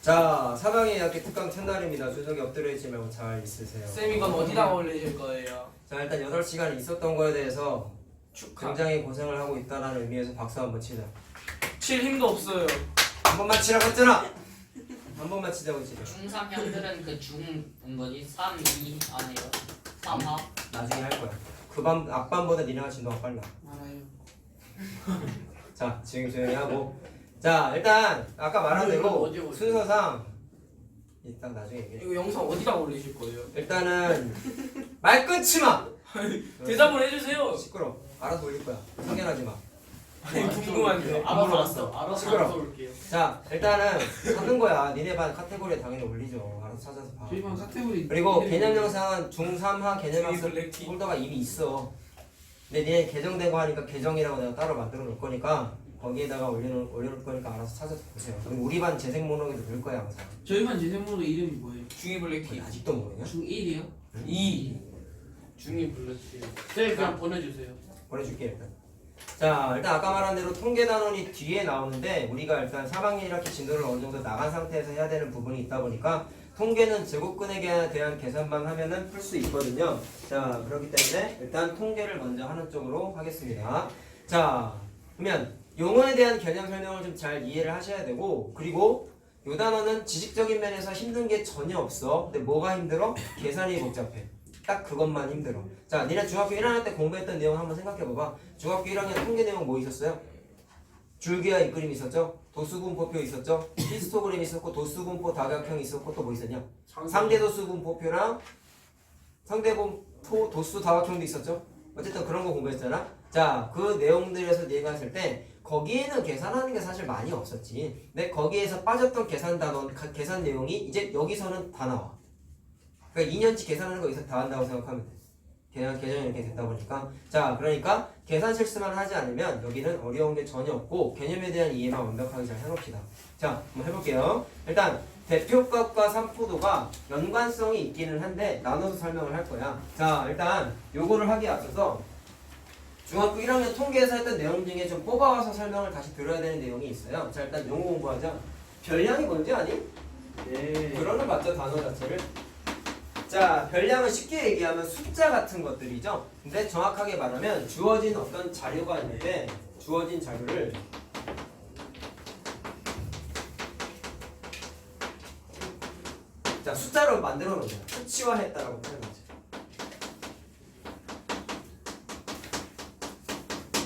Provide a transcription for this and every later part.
자, 사방에 이렇게 특강 첫날입니다. 주석이 엎드려 있지 말고 잘 있으세요. 쌤 이건 어디다가 올리실 거예요? 자, 일단 8시간 있었던 거에 대해서 축하. 굉장히 고생을 하고 있다는 의미에서 박수 한번 치자. 칠 힘도 없어요. 한 번만 치라고 했잖아. 한 번만 치자고 치자. 중3 형들은 그 중 뭐지? 3, 2 아니에요? 3합? 나중에 할 거야. 그밤 앞밤보다 니네가 진도가 빨라. 알아요. 자, 지금 조용히 하고. 자, 일단 아까 말한 대로 어디 올려? 순서상 이따 나중에 얘기해. 이거 영상 어디다가 올리실 거예요? 일단은 말 끊지 마. 대답을 해주세요. 시끄러. 알아서 올릴 거야. 확인하지 마. 아니, 궁금한데. 알아서 시끄러. 올게요. 자, 일단은 찾는 거야. 니네 반 카테고리에 당연히 올리죠. 알아서 찾아서 봐. 저희 반 카테고리 그리고 개념 영상은 중3하 개념 중이 학습 블랙티. 폴더가 이미 있어. 근데 니네 개정된 거 하니까 계정이라고 내가 따로 만들어 놓을 거니까 거기에다가 올려놓을 거니까 알아서 찾아서 보세요. 그리고 우리 반 재생 목록에도 넣을 거야 항상. 저희 반 재생모드 이름이 뭐예요? 중이 블랙티. 아직도 모르냐? 중1이요? 2. 중이 블랙티. 쌤 그냥 보내주세요. 보내줄게 일단. 자, 일단 아까 말한 대로 통계 단원이 뒤에 나오는데 우리가 일단 4학년 이렇게 진도를 어느 정도 나간 상태에서 해야 되는 부분이 있다 보니까 통계는 제곱근액에 대한 계산만 하면은 풀 수 있거든요. 자, 그렇기 때문에 일단 통계를 먼저 하는 쪽으로 하겠습니다. 자, 그러면 용어에 대한 개념 설명을 좀 잘 이해를 하셔야 되고, 그리고 이 단어는 지식적인 면에서 힘든 게 전혀 없어. 근데 뭐가 힘들어? 계산이 복잡해. 딱 그것만 힘들어. 자, 니네 중학교 1학년 때 공부했던 내용 한번 생각해봐봐. 중학교 1학년 통계 내용 뭐 있었어요? 줄기와 잇그림 있었죠? 도수분포표 있었죠? 히스토그램 있었고, 도수분포 다각형 있었고, 또 뭐 있었냐? 상대도수분포표랑 상대분포 도수 다각형도 있었죠? 어쨌든 그런 거 공부했잖아? 자, 그 내용들에서 얘가 했을 때 거기에는 계산하는 게 사실 많이 없었지. 근데 거기에서 빠졌던 계산 단원, 계산 내용이 이제 여기서는 다 나와. 그러니까 2년치 계산하는 거 여기서 다 한다고 생각하면 돼. 계정이 이렇게 됐다 보니까. 자, 그러니까 계산 실수만 하지 않으면 여기는 어려운 게 전혀 없고 개념에 대한 이해만 완벽하게 잘 해봅시다. 자, 한번 해볼게요. 일단 대표값과 산포도가 연관성이 있기는 한데 나눠서 설명을 할 거야. 자, 일단 요거를 하기에 앞서서 중학교 1학년 통계에서 했던 내용 중에 좀 뽑아와서 설명을 다시 들어야 되는 내용이 있어요. 자, 일단 용어 공부하자. 별량이 뭔지 아니? 네. 들어는 봤죠, 단어 자체를. 자, 별량은 쉽게 얘기하면 숫자 같은 것들이죠. 근데 정확하게 말하면 주어진 어떤 자료가 있는데 주어진 자료를 자, 숫자로 만들어 놓자. 수치화했다라고 표현하죠.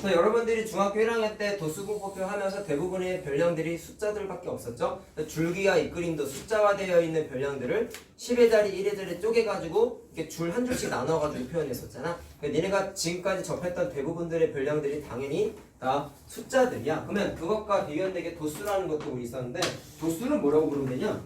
그래서 여러분들이 중학교 1학년 때 도수분포표 하면서 대부분의 별량들이 숫자들밖에 없었죠. 줄기와 잇그림도 숫자화되어 있는 별량들을 10의 자리, 1의 자리 쪼개가지고 이렇게 줄 한 줄씩 나눠가지고 표현했었잖아. 니네가 지금까지 접했던 대부분들의 별량들이 당연히 다 숫자들이야. 그러면 그것과 비견되게 도수라는 것도 우리 있었는데 도수는 뭐라고 부르면 되냐?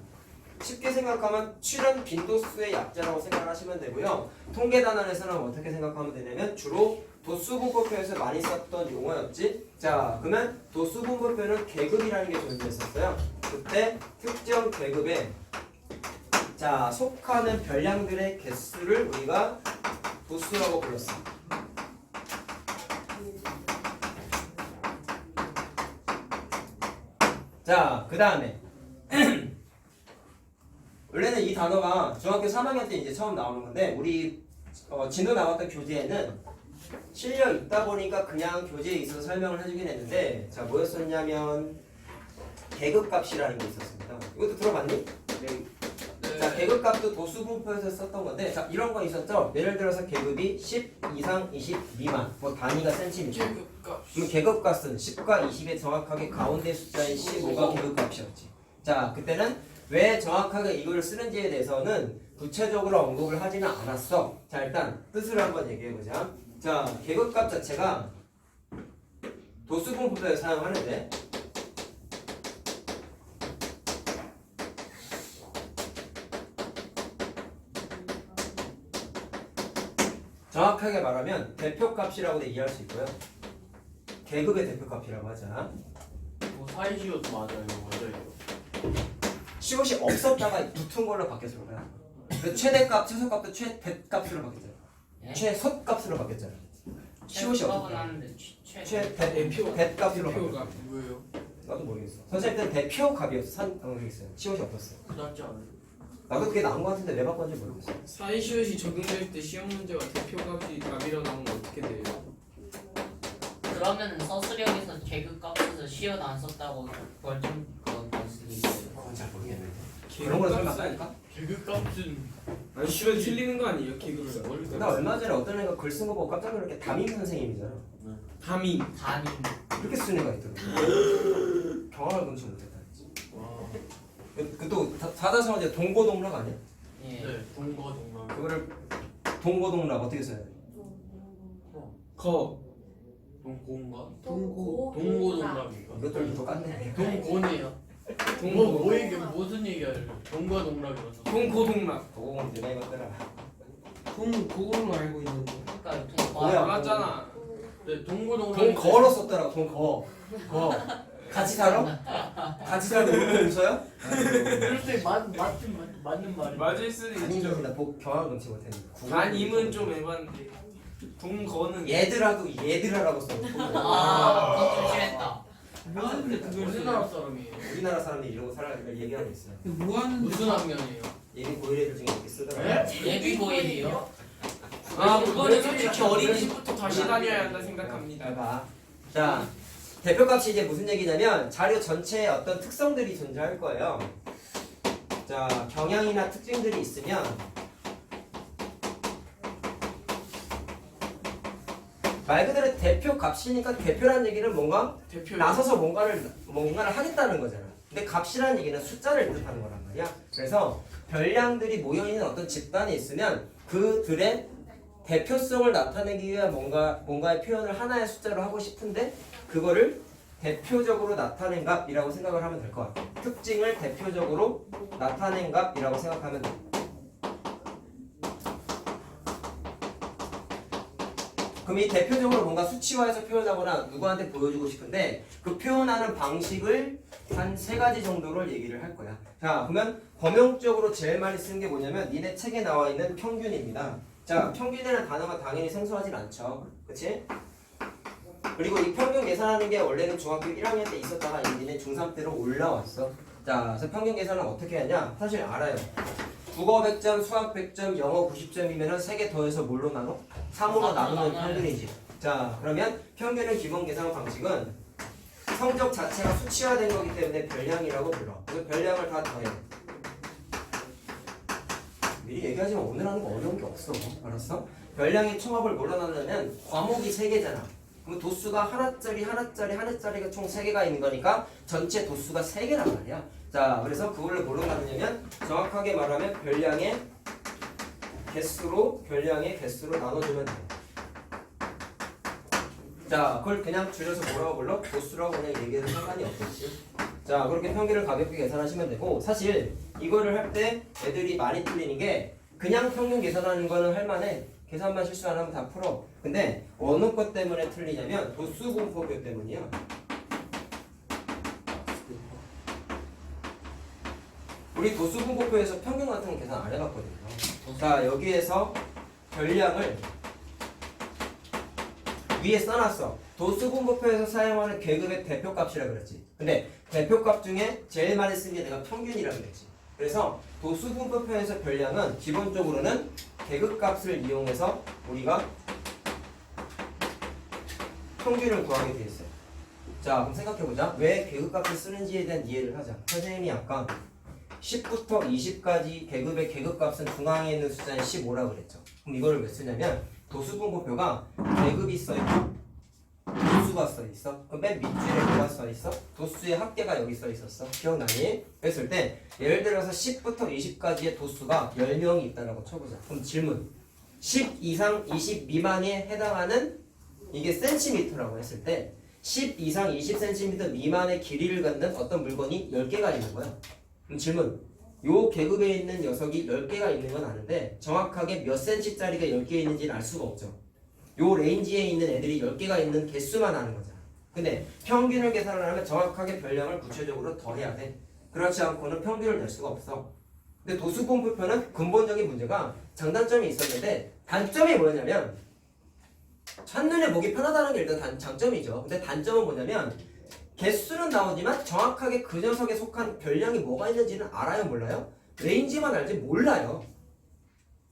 쉽게 생각하면 출현 빈도수의 약자라고 생각하시면 되고요. 통계 단원에서는 어떻게 생각하면 되냐면 주로 도수분포표에서 많이 썼던 용어였지. 자, 그러면 도수분포표는 계급이라는 게 존재했었어요. 그때 특정 계급에 자 속하는 별량들의 개수를 우리가 도수라고 불렀어. 자, 그 다음에 원래는 이 단어가 중학교 3학년 때 이제 처음 나오는 건데 우리 진도 나왔던 교재에는 실려 있다 보니까 그냥 교재에 있어서 설명을 해주긴 했는데 자, 뭐였었냐면 계급값이라는 게 있었습니다. 이것도 들어봤니? 네. 자, 계급값도 도수분포에서 썼던 건데 자, 이런 거 있었죠? 예를 들어서 계급이 10 이상 20 미만 뭐 단위가 센티미터. 그럼 계급값은 10과 20의 정확하게 가운데 숫자인 15가 계급값이었지. 자, 그때는 왜 정확하게 이걸 쓰는지에 대해서는 구체적으로 언급을 하지는 않았어. 자, 일단 뜻을 한번 얘기해보자. 자, 계급값 자체가 도수분포표에 사용하는데 정확하게 말하면 대표값이라고 이해할 수 있고요. 계급의 대표값이라고 하자. 사이시옷 맞아요. 시옷이 없었다가 붙은 걸로 바뀌었을 거야. 그 최대값, 최소값도 최대값으로 바뀌었잖아. 예? 최소값으로 바뀌었잖아. 시옷이 없었다. 하는데 최대값으로 바뀌었어. 뭐예요? 나도 모르겠어. 선생님 때는 대표 값이었어. 모르겠어요. 시옷이 없었어. 그렇지 않아요? 나도 그게 나온 거 같은데 왜 바꿨는지 모르겠어. 사이시옷이 적용될 때 시험 문제가 대표값이 답이라 나오면 어떻게 돼요? 그러면 서술형에서 계급값에서 시옷 안 썼다고 벌점 그건 쓰기 있어요. 그건 잘 모르겠는데. 그런 걸 설마 까니까? 계급값은 아니 시간 틀리는 거 아니에요? 계급값. 나 얼마 전에 어떤 애가 글 쓴 거 보고 깜짝 놀랐게 담임 선생님이잖아. 담임. 담임. 이렇게 쓰는 애가 있더라고. 경험을 금치 못했다. 와. 그또 사자성어제 동고동락 아니야? 예. 네, 동거동락. 그거를 동고동락 어떻게 써야 돼? 거. 동고인가? 동고. 동고동락인가? 이것들도 똑같네. 동고네요. 동고. 뭐 얘기 무슨 얘기할? 동거동락이라서. 동고동락. 동고는 내가 이것들아. 동고로 알고 있는데. 그러니까 동 뭐야? 알았잖아. 네, 동고동락. 동거로 썼더라고. 동거. 같이 살아? 같이 살고 울고 웃어요? 글쎄 맞는 말이. 맞을 수도 있죠. 담임입니다. 경험을 금치 못했는데. 담임은 좀 에반데. 동거는 얘들아도 얘들아라고 써. 아, 그거 좀 심했다. 뭐하는데 그걸 우리나라 써요? 사람이에요. 우리나라 사람들이 이러고 살아야 얘기하고 있어요. 뭐하는데? 무슨 학년이에요? 예비 고일애들 중에 이렇게 쓰더라고. 네? 예비 고일이요? 아 그거는 솔직히 어린이집부터 다시 다녀야 한다 생각합니다. 봐. 자, 대표값이 이제 무슨 얘기냐면 자료 전체에 어떤 특성들이 존재할 거예요. 자, 경향이나 특징들이 있으면 말 그대로 대표값이니까 대표라는 얘기는 뭔가 대표. 나서서 뭔가를 하겠다는 거잖아. 근데 값이라는 얘기는 숫자를 뜻하는 거란 말이야. 그래서 별량들이 모여있는 어떤 집단이 있으면 그들의 대표성을 나타내기 위한 뭔가의 표현을 하나의 숫자로 하고 싶은데 그거를 대표적으로 나타낸 값이라고 생각을 하면 될 것 같아. 특징을 대표적으로 나타낸 값이라고 생각하면 돼. 그럼 이 대표적으로 뭔가 수치화해서 표현하거나 누구한테 보여주고 싶은데 그 표현하는 방식을 한 3가지 정도를 얘기를 할 거야. 자, 그러면 범용적으로 제일 많이 쓰는 게 뭐냐면 니네 책에 나와 있는 평균입니다. 자, 평균이라는 단어가 당연히 생소하진 않죠. 그치? 그리고 이 평균 계산하는 게 원래는 중학교 1학년 때 있었다가 니네 중3 때로 올라왔어. 자, 그래서 평균 계산은 어떻게 하냐? 사실 알아요. 국어 100점, 수학 100점, 영어 90점이면 3개 더해서 뭘로 나눠? 3으로 나누는 평균이지. 자, 그러면 평균의 기본 계산 방식은 성적 자체가 수치화된 거기 때문에 별량이라고 불러. 그 별량을 다 더해. 미리 얘기하지만 오늘 하는 거 어려운 게 없어. 알았어? 별량의 총합을 뭘로 나누냐면 과목이 3개잖아. 그럼 도수가 하나짜리가 총 3개가 있는 거니까 전체 도수가 3개란 말이야. 자, 그래서 그걸로 뭘로 나누냐면 정확하게 말하면 별량의 개수로 나눠주면 돼. 자, 그걸 그냥 줄여서 뭐라고 불러? 도수라고 그냥 얘기해도 상관이 없겠지. 자, 그렇게 평균을 가볍게 계산하시면 되고 사실 이거를 할 때 애들이 많이 틀리는 게 그냥 평균 계산하는 거는 할만해. 계산만 실수 안 하면 다 풀어. 근데 어느 것 때문에 틀리냐면 도수분포표 때문이야. 우리 도수분포표에서 평균 같은 거 계산 안 해봤거든요. 자, 여기에서 별량을 위에 써놨어. 도수분포표에서 사용하는 계급의 대표값이라 그랬지. 근데 대표값 중에 제일 많이 쓴 게 내가 평균이라고 그랬지. 그래서 도수분포표에서 별량은 기본적으로는 계급값을 이용해서 우리가 평균을 구하게 돼 있어요. 자, 그럼 생각해보자. 왜 계급값을 쓰는지에 대한 이해를 하자. 선생님이 아까 10부터 20까지 계급의 계급값은 중앙에 있는 숫자는 15라고 그랬죠. 그럼 이거를 왜 쓰냐면 도수분포표가 계급이 써있고 도수가 써있어. 그럼 맨 밑줄에 뭐가 써있어? 도수의 합계가 여기 써있었어. 기억나니? 그랬을 때 예를 들어서 10부터 20까지의 도수가 10명이 있다라고 쳐보자. 그럼 질문 10 이상 20 미만에 해당하는 이게 센티미터라고 했을 때 10 이상 20cm 미만의 길이를 갖는 어떤 물건이 10개가 있는 거야. 그럼 질문 요 계급에 있는 녀석이 10개가 있는 건 아는데 정확하게 몇 cm짜리가 10개 있는지는 알 수가 없죠. 요 레인지에 있는 애들이 10개가 있는 개수만 아는 거잖아. 근데 평균을 계산을 하면 정확하게 별량을 구체적으로 더해야 돼. 그렇지 않고는 평균을 낼 수가 없어. 근데 도수분포표는 근본적인 문제가 장단점이 있었는데 단점이 뭐냐면 첫눈에 보기 편하다는 게 일단 장점이죠. 근데 단점은 뭐냐면 개수는 나오지만 정확하게 그 녀석에 속한 별량이 뭐가 있는지는 알아요, 몰라요? 레인지만 알지 몰라요.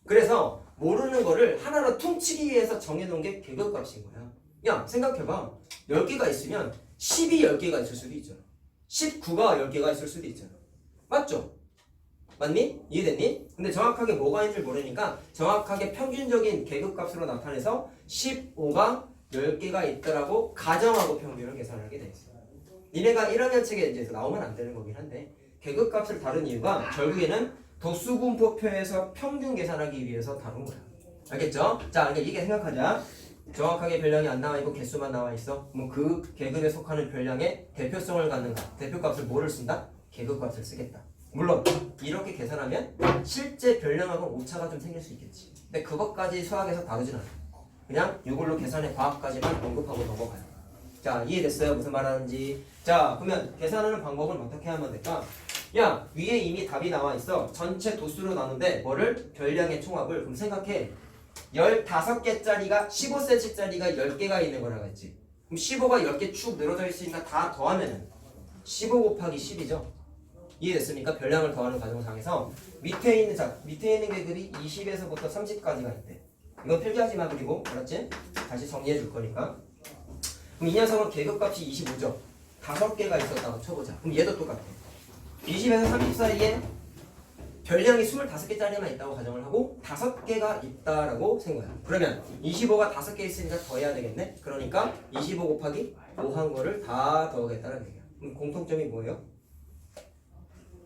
그래서 모르는 거를 하나로 퉁치기 위해서 정해놓은 게 계급값인 거야. 야, 생각해봐. 10개가 있으면 10이 10개가 있을 수도 있잖아. 19가 10개가 있을 수도 있잖아. 맞죠? 맞니? 이해됐니? 근데 정확하게 뭐가 있는지 모르니까 정확하게 평균적인 계급값으로 나타내서 15가 10개가 있더라고 가정하고 평균을 계산하게 돼 있어. 니네가 1학년 책에 이제 나오면 안 되는 거긴 한데 계급값을 다룬 이유가 결국에는 도수분포표에서 평균 계산하기 위해서 다룬 거야. 알겠죠? 자, 그러니까 이게 생각하자. 정확하게 별량이 안 나와 있고 개수만 나와 있어. 그럼 그 계급에 속하는 별량의 대표성을 갖는가? 대표값을 뭐를 쓴다? 계급값을 쓰겠다. 물론 이렇게 계산하면 실제 별량하고 오차가 좀 생길 수 있겠지. 근데 그것까지 수학에서 다루진 않아. 그냥 이걸로 계산의 과학까지만 언급하고 넘어가요. 자, 이해됐어요? 무슨 말하는지. 자, 그러면 계산하는 방법은 어떻게 하면 될까? 야, 위에 이미 답이 나와 있어. 전체 도수로 나누는데 뭐를? 별량의 총합을. 그럼 생각해. 15개짜리가 15cm짜리가 10개가 있는 거라고 했지. 그럼 15가 10개 축 늘어져 있으니까 다 더하면은 15 곱하기 10이죠. 이해됐습니까? 별량을 더하는 과정상에서 밑에 있는 계급이 20에서부터 30까지가 있대. 이건 필기하지 마. 그리고 알았지? 다시 정리해 줄 거니까. 그럼 이 녀석은 계급값이 25죠. 5개가 있었다고 쳐보자. 그럼 얘도 똑같아. 20에서 30 사이에 별량이 25개짜리만 있다고 가정을 하고 5개가 있다라고 생각해요. 그러면 25가 5개 있으니까 더해야 되겠네. 그러니까 25 곱하기 5 한 거를 다 더하겠다는 얘기야. 그럼 공통점이 뭐예요?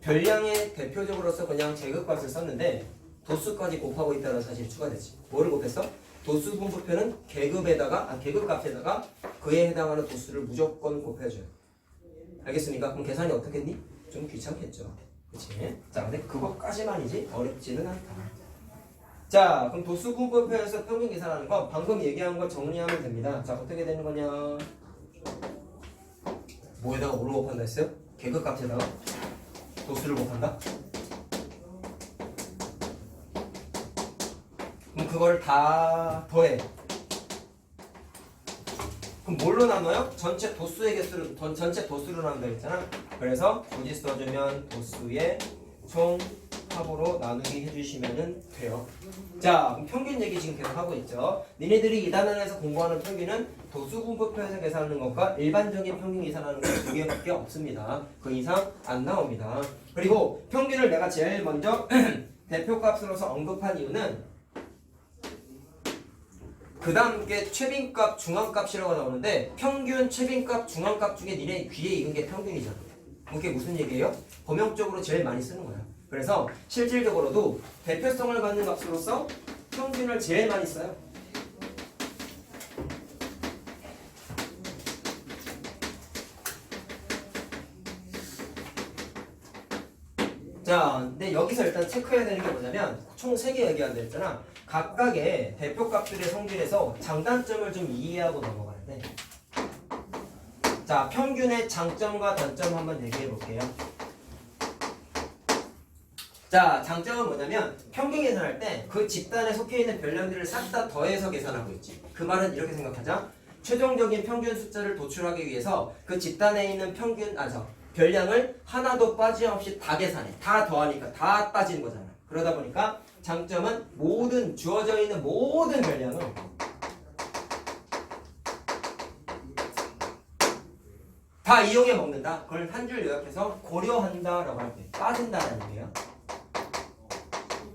별량의 대표적으로서 그냥 계급값을 썼는데 도수까지 곱하고 있다는 사실이 추가되지. 뭐를 곱했어? 도수 분포표는 계급값에다가 그에 해당하는 도수를 무조건 곱해줘요. 알겠습니까? 그럼 계산이 어떻겠니? 좀 귀찮겠죠. 그치? 자, 근데 그것까지만이지 어렵지는 않다. 자, 그럼 도수 분포표에서 평균 계산하는 건 방금 얘기한 걸 정리하면 됩니다. 자, 어떻게 되는 거냐? 뭐에다가 뭐를 곱한다 했어요? 계급값에다가 도수를 곱한다? 그럼 그걸 다 더해. 그럼 뭘로 나눠요? 전체 도수의 개수를 전체 도수로 나눈다 했잖아. 그래서 굳이 써주면 도수의 총합으로 나누기 해주시면 돼요. 자, 그럼 평균 얘기 지금 계속 하고 있죠. 니네들이 2단원에서 공부하는 평균은 도수 분포표에서 계산하는 것과 일반적인 평균 계산하는 것 두 개밖에 없습니다. 그 이상 안 나옵니다. 그리고 평균을 내가 제일 먼저 대표값으로서 언급한 이유는 그 다음 게 최빈값, 중앙값이라고 나오는데 평균, 최빈값, 중앙값 중에 니네 귀에 익은 게 평균이잖아. 그게 무슨 얘기예요? 범용적으로 제일 많이 쓰는 거야. 그래서 실질적으로도 대표성을 갖는 값으로서 평균을 제일 많이 써요. 자, 근데 여기서 일단 체크해야 되는 게 뭐냐면 총 3개 얘기한다 했잖아. 각각의 대표값들의 성질에서 장단점을 좀 이해하고 넘어가야 돼. 자, 평균의 장점과 단점 한번 얘기해 볼게요. 자, 장점은 뭐냐면 평균 계산할 때 그 집단에 속해 있는 별량들을 싹 다 더해서 계산하고 있지. 그 말은 이렇게 생각하자. 최종적인 평균 숫자를 도출하기 위해서 그 집단에 있는 별량을 하나도 빠짐없이 다 계산해. 다 더하니까 다 빠지는 거잖아. 그러다 보니까 장점은 모든 주어져 있는 모든 별량을 다 이용해 먹는다. 그걸 한 줄 요약해서 고려한다라고 할게. 빠진다라는 얘기예요.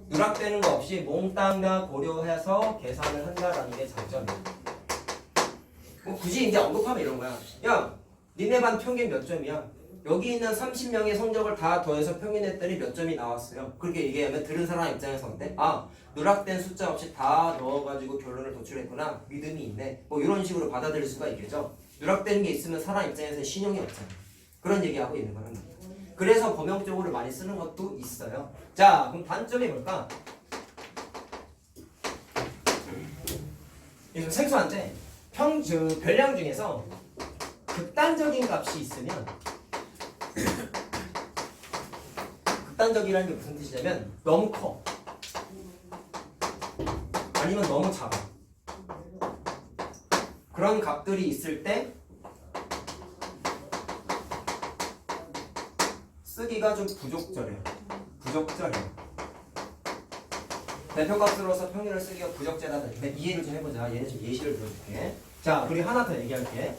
누락되는 거 없이 몽땅 다 고려해서 계산을 한다라는 게 장점이야. 뭐 굳이 이제 언급하면 이런 거야. 야, 니네 반 평균 몇 점이야? 여기 있는 30명의 성적을 다 더해서 평균했더니 몇 점이 나왔어요. 그렇게 얘기하면 들은 사람 입장에서 어때? 아, 누락된 숫자 없이 다 넣어가지고 결론을 도출했구나. 믿음이 있네. 뭐 이런 식으로 받아들일 수가 있겠죠. 누락되는 게 있으면 사람 입장에서 신용이 없잖아. 그런 얘기하고 있는 거는. 그래서 범용적으로 많이 쓰는 것도 있어요. 자, 그럼 단점이 뭘까? 이거 생소한데 별량 중에서 극단적인 값이 있으면 극단적이라는 게 무슨 뜻이냐면 너무 커 아니면 너무 작아. 그런 값들이 있을 때 쓰기가 좀 부적절해요. 대표값으로서 평균을 쓰기가 부적절하다. 근데 이해를 좀 해보자. 얘는 좀 예시를 들어줄게. 자, 우리 하나 더 얘기할게.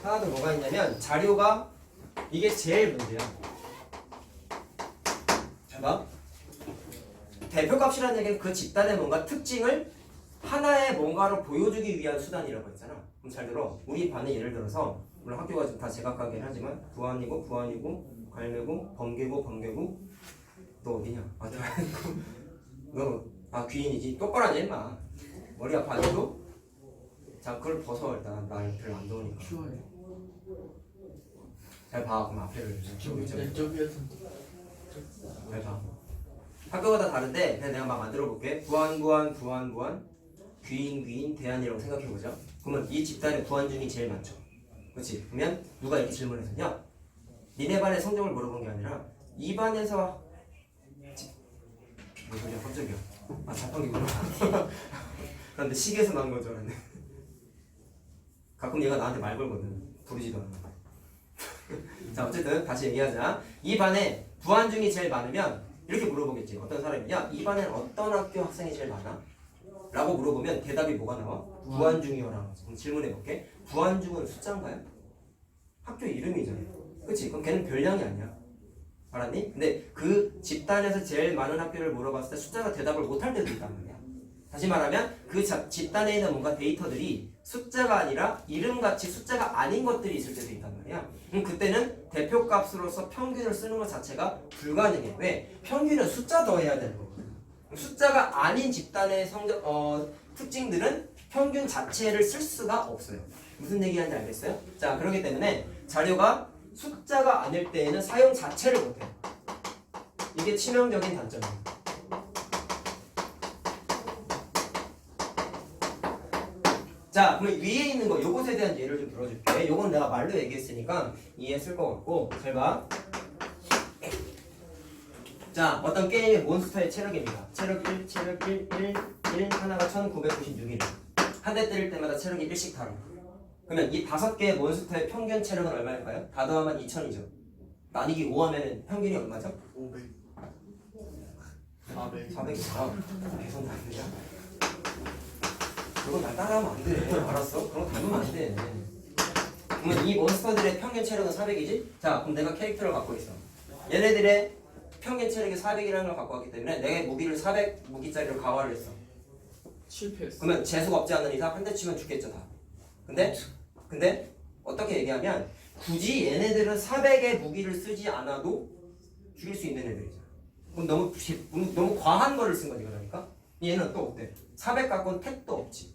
하나 더 뭐가 있냐면 자료가 이게 제일 문제야. 봐. 대표값이라는 얘기는 그 집단의 뭔가 특징을 하나의 뭔가로 보여주기 위한 수단이라고 했잖아. 그럼 잘 들어. 우리 반에 예를 들어서 물론 학교가 좀 다 제각각이긴 하지만 부안이고 갈매고 번개고 너 어디냐? 너 귀인이지. 똑바로 앉아 임마. 머리 아파 안 해도? 자, 그걸 벗어. 일단 나 별로 안 더우니까. 추워요. 잘 봐. 그럼 앞에를 왼쪽이어서 잘 봐. 학교가 다 다른데 그냥 내가 막 만들어 볼게. 부안 귀인 대안이라고 생각해 보자. 그러면 이 집단에 부안 중이 제일 많죠. 그렇지? 그러면 누가 이렇게 질문했었냐? 니네 반의 성적을 물어본 게 아니라 이 반에서 무슨 소리야 깜짝이야. 자판기구나. 그런데 시계에서 나온 건 줄 알았네. 가끔 얘가 나한테 말 걸거든. 부르지도 않아. 자, 어쨌든 다시 얘기하자. 이 반에 부안 중이 제일 많으면 이렇게 물어보겠지. 어떤 사람이냐? 이 반엔 어떤 학교 학생이 제일 많아? 라고 물어보면 대답이 뭐가 나와? 부안 중이요라고. 그럼 질문해 볼게. 부안 중은 숫자인가요? 학교 이름이잖아. 그치? 그럼 걔는 별량이 아니야. 알았니? 근데 그 집단에서 제일 많은 학교를 물어봤을 때 숫자가 대답을 못할 때도 있단 말이야. 다시 말하면 그 집단에 있는 뭔가 데이터들이 숫자가 아니라 이름같이 숫자가 아닌 것들이 있을 때도 있단 말이야. 그때는 대표값으로서 평균을 쓰는 것 자체가 불가능해. 왜? 평균은 숫자 더해야 되는 거거든. 숫자가 아닌 집단의 특징들은 평균 자체를 쓸 수가 없어요. 무슨 얘기하는지 알겠어요? 자, 그렇기 때문에 자료가 숫자가 아닐 때에는 사용 자체를 못해. 이게 치명적인 단점이에요. 자, 그럼 위에 있는 거 요것에 대한 예를 좀 들어줄게. 요건 내가 말로 얘기했으니까 이해했을 것 같고 잘 봐. 자, 어떤 게임의 몬스터의 체력입니다. 체력 1 하나가 1996이래. 한 대 때릴 때마다 체력이 1씩 타로. 그러면 이 5개의 몬스터의 평균 체력은 얼마일까요? 다 더하면 2000이죠. 나뉘기 5하면 평균이 얼마죠? 500 400 400이죠. 계산 안 되냐? 그건 날 따라하면 안 돼. 알았어? 그런 거 닮으면 안 돼. 그러면 이 몬스터들의 평균 체력은 400이지? 자, 그럼 내가 캐릭터를 갖고 있어. 얘네들의 평균 체력이 400이라는 걸 갖고 왔기 때문에 내가 무기를 400 무기짜리로 강화를 했어. 실패했어. 그러면 재수가 없지 않은 이상 한 대 치면 죽겠죠 다. 근데 어떻게 얘기하면 굳이 얘네들은 400의 무기를 쓰지 않아도 죽일 수 있는 애들이잖아. 그럼 너무 과한 거를 쓴 거지 그러니까. 얘는 또 어때? 400 갖고는 택도 없지.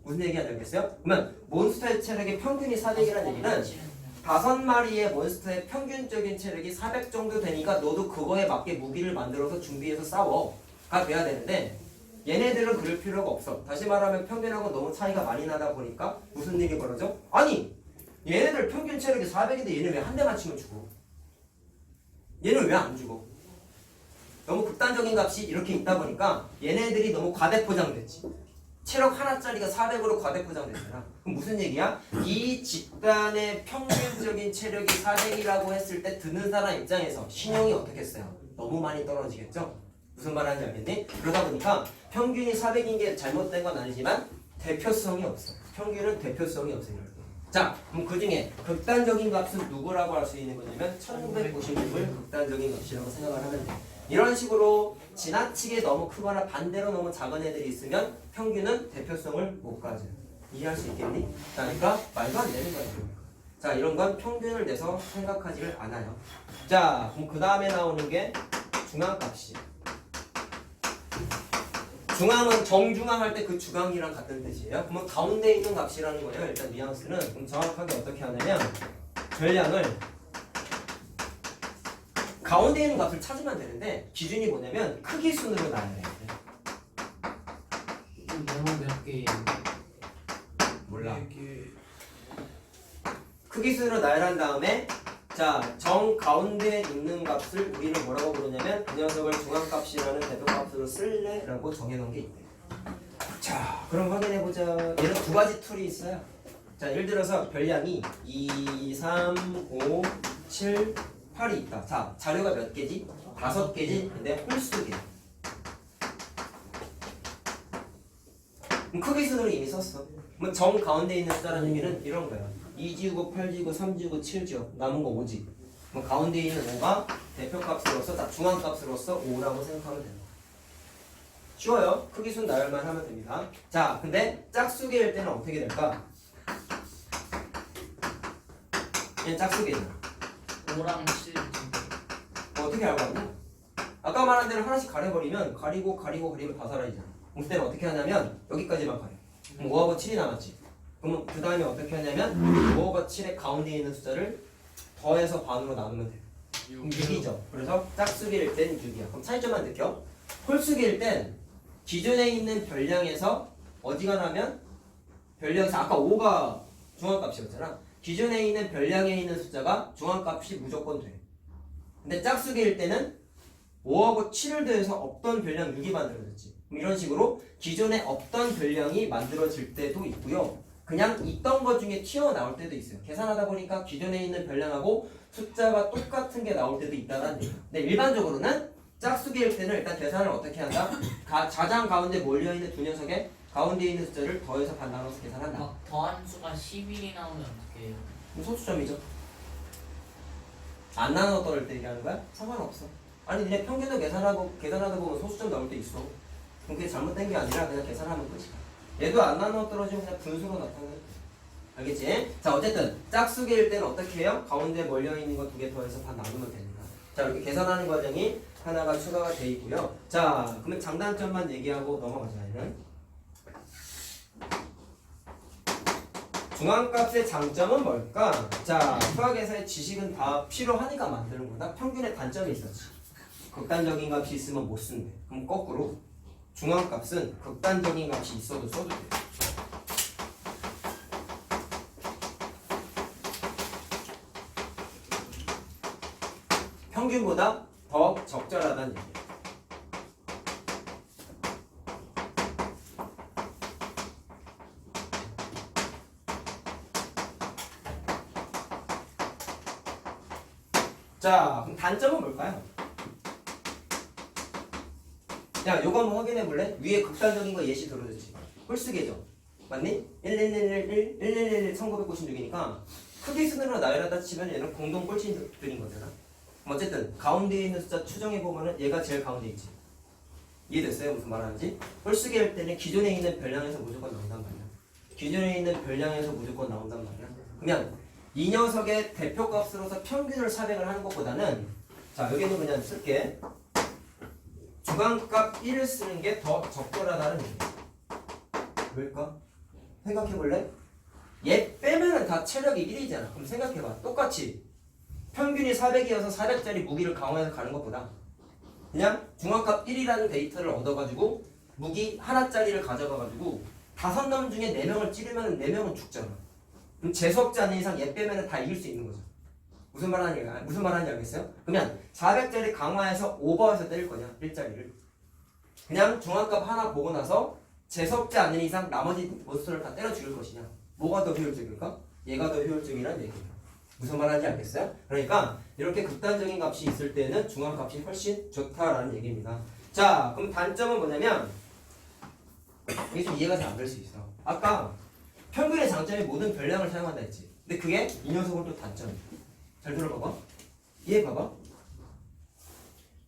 무슨 얘기하는지 알겠어요? 그러면 몬스터의 체력의 평균이 400이라는 얘기는 5마리의 몬스터의 평균적인 체력이 400 정도 되니까 너도 그거에 맞게 무기를 만들어서 준비해서 싸워가 돼야 되는데 얘네들은 그럴 필요가 없어. 다시 말하면 평균하고 너무 차이가 많이 나다 보니까 무슨 일이 벌어져? 아니 얘네들 평균 체력이 400인데 얘는 왜 한 대만 치면 죽어? 얘는 왜 안 죽어? 너무 극단적인 값이 이렇게 있다 보니까 얘네들이 너무 과대포장됐지. 체력 하나짜리가 400으로 과대포장됐잖아. 그럼 무슨 얘기야? 이 집단의 평균적인 체력이 400이라고 했을 때 듣는 사람 입장에서 신용이 어떻겠어요? 너무 많이 떨어지겠죠? 무슨 말 하는지 알겠니? 그러다 보니까 평균이 400인 게 잘못된 건 아니지만 대표성이 없어. 평균은 대표성이 없어요. 자, 그럼 그 중에 극단적인 값은 누구라고 할 수 있는 거냐면 1996을 극단적인 값이라고 생각을 하면 돼. 이런 식으로 지나치게 너무 크거나 반대로 너무 작은 애들이 있으면 평균은 대표성을 못 가져요. 이해할 수 있겠니? 그러니까 말도 안 되는 거야. 자, 이런 건 평균을 내서 생각하지를 않아요. 자, 그럼 그 다음에 나오는 게 중앙값이. 중앙은 정중앙 할 때 그 중앙이랑 같은 뜻이에요. 그러면 가운데 있는 값이라는 거예요. 일단 뉘앙스는 그럼 정확하게 어떻게 하냐면 전량을 가운데 있는 값을 찾으면 되는데 기준이 뭐냐면 크기 순으로 나눠야 돼. 너무 몇 개. 몰라. 크기 순으로 나열한 다음에 자, 정 가운데에 있는 값을 우리는 뭐라고 부르냐면 그 녀석을 중앙값이라는 대표값으로 쓸래? 라고 정해놓은 게 있대. 자, 그럼 확인해보자. 얘는 두 가지 툴이 있어요. 자, 예를 들어서 별량이 2, 3, 5, 7, 8이 있다. 자, 자료가 몇 개지? 5개지? 근데 홀수개. 그럼 크기 순으로 이미 썼어. 그럼 정 가운데 있는 숫자라는 얘기는 이런 거야. 2지우고 8지우고 3지우고 7지우 남은 거 5지. 그럼 가운데 있는 5가 대표값으로서 자 중앙값으로서 5라고 생각하면 되는 거야. 쉬워요. 크기 순 나열만 하면 됩니다. 자, 근데 짝수개일 때는 어떻게 될까? 얘는 짝수개잖아. 5랑 7 어떻게 알고 왔냐? 아까 말한 대로 하나씩 가려버리면 가리고 다 사라지잖아. 그럼 그때는 어떻게 하냐면 여기까지만 가려. 그럼 5하고 7이 남았지. 그럼 그 다음에 어떻게 하냐면 5하고 7의 가운데 있는 숫자를 더해서 반으로 나누면 돼. 그럼 6이죠. 그래서 짝수기일 땐 6이야. 그럼 차이점만 느껴? 홀수기일 땐 기존에 있는 별량에서 어디가 나면 별량에서 아까 5가 중앙값이었잖아. 기존에 있는 별량에 있는 숫자가 중앙값이 무조건 돼. 근데 짝수기일 때는 5하고 7을 더해서 없던 별량 6이 만들어졌지. 그럼 이런 식으로 기존에 없던 별량이 만들어질 때도 있고요. 그냥 있던 것 중에 튀어나올 때도 있어요. 계산하다 보니까 기존에 있는 별량하고 숫자가 똑같은 게 나올 때도 있다는 얘기예요. 근데 일반적으로는 짝수기일 때는 일단 계산을 어떻게 한다? 자장 가운데 몰려있는 두 녀석의 가운데 있는 숫자를 더해서 반 나눠서 계산한다. 막 더한 수가 11이 나오면 어떻게 해요? 그럼 소수점이죠. 안 나눠 떨을 때 얘기하는 거야? 상관없어. 아니 니네 평균도 계산하다 보면 소수점 나올 때 있어. 그럼 그게 잘못된 게 아니라 그냥 계산하면 끝이야. 얘도 안 나눠 떨어지면 그냥 분수로 나타나는. 알겠지? 자, 어쨌든 짝수기일 때는 어떻게 해요? 가운데 몰려있는 거 두 개 더해서 반 나누면 됩니다. 자, 이렇게 계산하는 과정이 하나가 추가가 돼 있고요. 자, 그러면 장단점만 얘기하고 넘어가자. 얘는 중앙값의 장점은 뭘까? 자, 수학에서의 지식은 다 필요하니까 만드는 거다. 평균의 단점이 있었지. 극단적인 값이 있으면 못 쓴대. 그럼 거꾸로 중앙값은 극단적인 값이 있어도 써도 돼. 평균보다 더 적절하다는 얘기야. 자, 그럼 단점은 뭘까요? 야, 요거 한번 확인해 볼래? 위에 극단적인 거 예시 들어줬지. 홀수계죠. 맞니? 1111 1996이니까 크기 순으로 나열하다 치면 얘는 공동 꼴찌들인 거잖아. 어쨌든 가운데 있는 숫자 추정해 보면은 얘가 제일 가운데 있지. 이해됐어요? 무슨 말하는지? 홀수계 할 때는 기존에 있는 별량에서 무조건 나온단 말이야. 기존에 있는 별량에서 무조건 나온단 말이야. 그러면 이 녀석의 대표값으로서 평균을 삽입을 하는 것보다는 자, 여기는 그냥 쓸게. 중앙값 1을 쓰는 게 더 적절하다는 얘기야. 왜일까? 생각해볼래? 얘 빼면은 다 체력이 1이잖아. 그럼 생각해봐. 똑같이 평균이 400이어서 400짜리 무기를 강화해서 가는 것보다 그냥 중앙값 1이라는 데이터를 얻어가지고 무기 하나짜리를 가져가가지고 5놈 중에 4명을 찌르면 4명은 죽잖아. 그럼 재수없지 않는 이상 얘 빼면은 다 이길 수 있는 거죠. 무슨 말하는지 알겠어요? 그러면 400짜리 강화해서 오버해서 때릴 거냐? 1짜리를. 그냥 중앙값 하나 보고 나서 재수없지 않는 이상 나머지 몬스터를 다 때려 죽일 것이냐? 뭐가 더 효율적일까? 얘가 더 효율적이라는 얘기예요. 무슨 말하는지 알겠어요? 그러니까 이렇게 극단적인 값이 있을 때는 중앙값이 훨씬 좋다라는 얘기입니다. 자, 그럼 단점은 뭐냐면 이게 좀 이해가 잘 안 될 수 있어. 아까 평균의 장점이 모든 별량을 사용한다 했지. 근데 그게 이 녀석은 또 단점이야. 잘 들어봐봐. 이해해봐봐.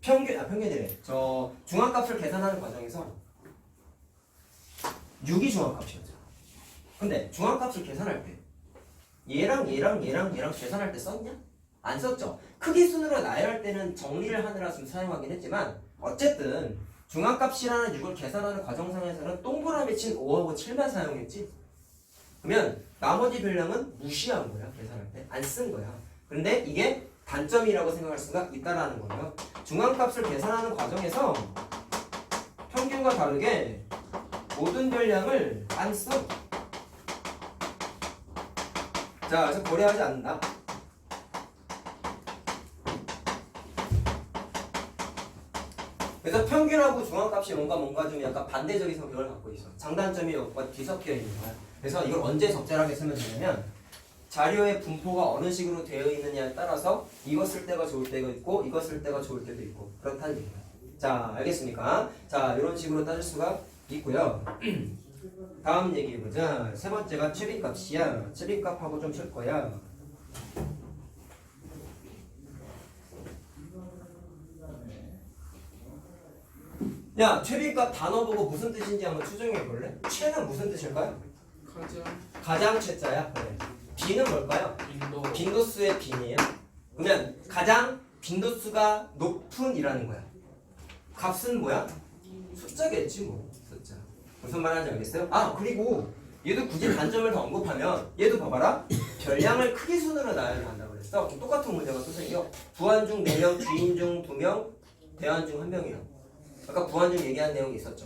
평균이래. 저 중앙값을 계산하는 과정에서 6이 중앙값이었죠. 근데 중앙값을 계산할 때 얘랑 계산할 때 썼냐? 안 썼죠. 크기 순으로 나열할 때는 정리를 하느라 좀 사용하긴 했지만 어쨌든 중앙값이라는 6을 계산하는 과정상에서는 동그라미 친 5하고 7만 사용했지. 그러면 나머지 별량은 무시한 거야. 계산할 때 안 쓴 거야. 근데 이게 단점이라고 생각할 수가 있다라는 거예요. 중앙값을 계산하는 과정에서 평균과 다르게 모든 별량을 안 써. 자, 그래서 고려하지 않는다. 그래서 평균하고 중앙값이 뭔가 좀 약간 반대적인 성격을 갖고 있어. 장단점이 여기가 뒤섞여 있는 거야. 그래서 이걸 언제 적절하게 쓰면 되냐면 자료의 분포가 어느 식으로 되어 있느냐에 따라서 이거 쓸 때가 좋을 때가 있고 이거 쓸 때가 좋을 때도 있고 그렇다는 얘기예요. 자, 알겠습니까? 자, 이런 식으로 따질 수가 있고요. 다음 얘기 해보자. 세 번째가 최빈값이야. 최빈값하고 좀 칠 거야. 야, 최빈값 단어 보고 무슨 뜻인지 한번 추정해 볼래? 최는 무슨 뜻일까요? 가장 가장 최자야. 그래. 빈은 뭘까요? 인도 빈도수의 빈이에요. 그러면 가장 빈도수가 높은이라는 거야. 값은 뭐야? 숫자겠지 뭐. 숫자. 무슨 말하는지 알겠어요? 아, 그리고 얘도 굳이 단점을 더 언급하면 얘도 봐봐라. 별량을 크기 순으로 나열을 한다고 그랬어. 똑같은 문제가 또 생겨. 부한 중 4명, 귀인 중 2명, 대한 중 1명이야. 아까 부한 중 얘기한 내용이 있었죠.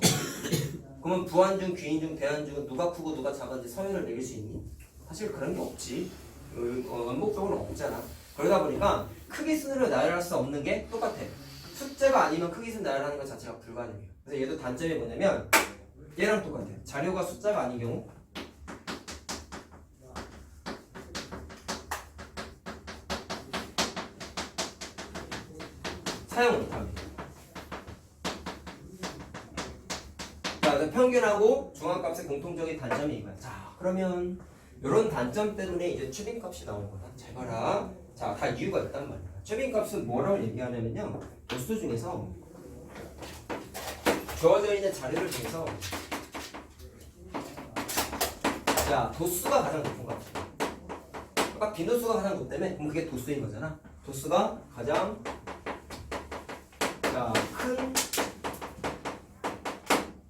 그러면 부한 중, 귀인 중, 대한 중은 누가 크고 누가 작은지 서열을 내릴 수 있니? 사실 그런 게 없지. 원목적으로 없잖아. 그러다 보니까 크기 순으로 나열할 수 없는 게 똑같아. 숫자가 아니면 크기 순 나열하는 것 자체가 불가능해요. 그래서 얘도 단점이 뭐냐면 얘랑 똑같아. 자료가 숫자가 아닌 경우 사용 못합니다. 자, 그래서 평균하고 중앙값의 공통적인 단점이 이거야. 자, 그러면 이런 단점 때문에 이제 최빈값이 나오는 거다. 잘 봐라. 자, 다 이유가 있단 말이야. 최빈값은 뭐라고 얘기하냐면요. 도수 중에서 주어져 있는 자료를 중에서 자, 도수가 가장 높은 것 같아. 아까 빈도수가 가장 높다며? 그럼 그게 도수인 거잖아. 도수가 가장 큰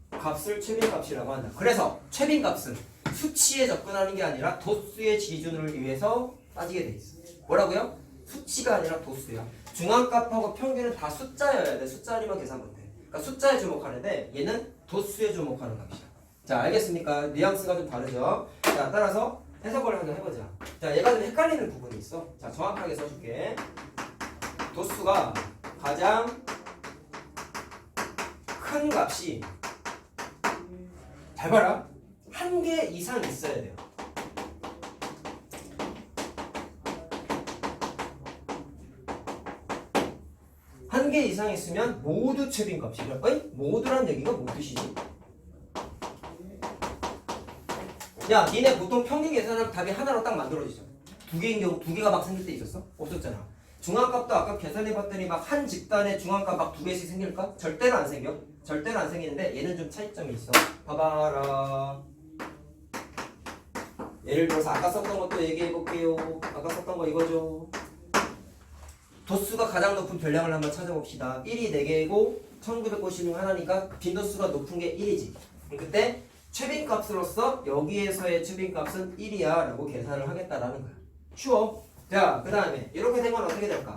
값을 최빈값이라고 한다. 그래서 최빈값은 수치에 접근하는 게 아니라 도수의 기준을 위해서 따지게 돼 있어. 뭐라고요? 수치가 아니라 도수야. 중앙값하고 평균은 다 숫자여야 돼. 숫자 아니면 계산 못해. 그러니까 숫자에 주목하는데 얘는 도수에 주목하는 값이야. 자, 알겠습니까? 뉘앙스가 좀 다르죠? 자, 따라서 해석을 한번 해보자. 자, 얘가 좀 헷갈리는 부분이 있어. 자, 정확하게 써줄게. 도수가 가장 큰 값이 잘 봐라. 1개 이상 있어야 돼요. 한 개 이상 있으면 모두 최빈값이죠. 어이? 모두란 얘기가 뭔 뜻이지? 야, 니네 보통 평균 계산하면 답이 하나로 딱 만들어지죠. 두 개인 경우 두 개가 막 생길 때 있었어? 없었잖아. 중앙값도 아까 계산해봤더니 막 한 집단에 중앙값 막 두 개씩 생길까? 절대로 안 생겨. 절대로 안 생기는데 얘는 좀 차이점이 있어. 봐봐라. 예를 들어서 아까 썼던 것도 얘기해볼게요. 아까 썼던 거 이거죠. 도수가 가장 높은 별량을 한번 찾아봅시다. 1이 4개이고 1996 하나니까 빈도수가 높은 게 1이지. 그때 최빈값으로서 여기에서의 최빈값은 1이야 라고 계산을 하겠다라는 거야. 쉬워. 자, 그 다음에 이렇게 된 건 어떻게 될까?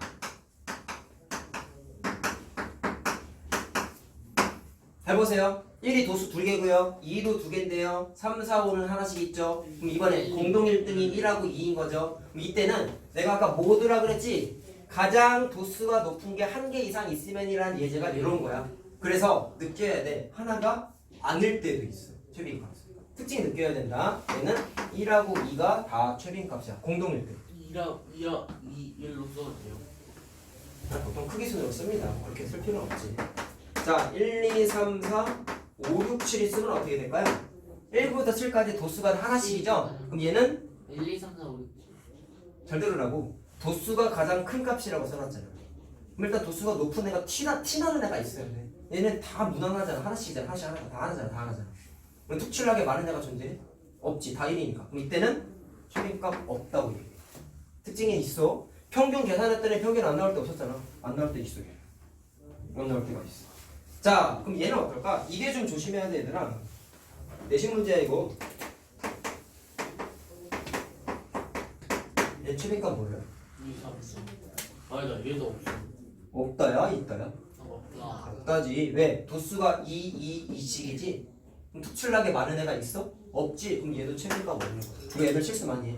해보세요. 1이 도수 2개고요. 2도 2개인데요. 3, 4, 5는 하나씩 있죠. 그럼 이번에 공동 1등이 1하고 2인 거죠. 그럼 이때는 내가 아까 모두라 그랬지? 가장 도수가 높은 게 1개 이상 있으면이라는 예제가 이런 거야. 그래서 느껴야 돼. 하나가 아닐 때도 있어. 최빈값. 특징이 느껴야 된다. 얘는 1하고 2가 다 최빈값이야. 공동 1등. 1로 써도 돼요? 보통 크기 순으로 씁니다. 그렇게 쓸 필요는 없지. 자, 1, 2, 3, 4, 5, 6, 7이 쓰면 어떻게 될까요? 1부터 7까지 도수가 하나씩이죠? 그럼 얘는 1, 2, 3, 4, 5, 6, 7. 잘 들으라고. 도수가 가장 큰 값이라고 써놨잖아. 그럼 일단 도수가 높은 애가 티나는 애가 있어야 돼. 얘는 다 무난하잖아. 하나씩이잖아. 하나씩 하나 다 하나잖아. 다 하나잖아. 그럼 특출나게 많은 애가 존재해? 없지. 다 1이니까. 그럼 이때는 최빈값 없다고 얘기해. 특징이 있어. 평균 계산했더니 평균 안 나올 때 없었잖아. 안 나올 때 있어. 안 나올 때가 있어. 자, 그럼 얘는 어떨까? 이게 좀 조심해야 돼, 얘들아. 내신 문제야 이거. 얘 최빈값 뭐야? 2, 3, 4. 아니다, 얘도 없어. 없다야? 있다야? 없다. 없다지. 왜? 도수가 2, 2씩이지? 그럼 특출나게 많은 애가 있어? 없지? 그럼 얘도 최빈값 없는 거야. 우리 애들 실수 많이 해.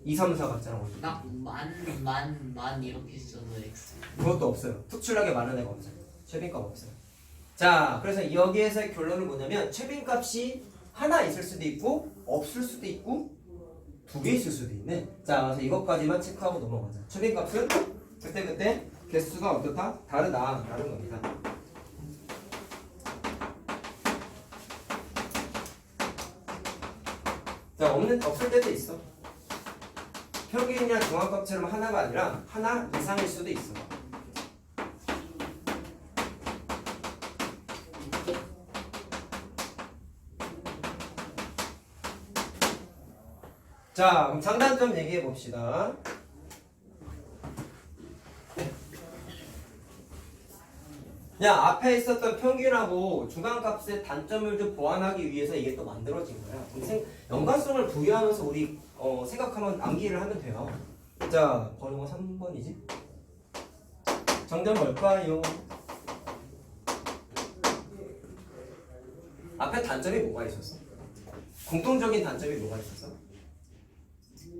2, 3, 4 같잖아. 오늘. 만 이렇게 써도 X. 그것도 없어요. 특출나게 많은 애가 없어요. 최빈값 없어요. 자, 그래서 여기에서의 결론은 뭐냐면 최빈값이 하나 있을 수도 있고 없을 수도 있고 두 개 있을 수도 있네. 자, 그래서 이것까지만 체크하고 넘어가자. 최빈값은 그때 개수가 어떻다? 다르다라는 겁니다. 자, 없을 때도 있어. 평균이나 중앙값처럼 하나가 아니라 하나 이상일 수도 있어. 자, 그럼 장단점 얘기해 봅시다. 야, 앞에 있었던 평균하고 중간값의 단점을 좀 보완하기 위해서 이게 또 만들어진 거야. 연관성을 부여하면서 우리 생각하면 암기를 하면 돼요. 자, 번호가 3번이지? 정답 뭘까요? 앞에 단점이 뭐가 있었어? 공통적인 단점이 뭐가 있었어?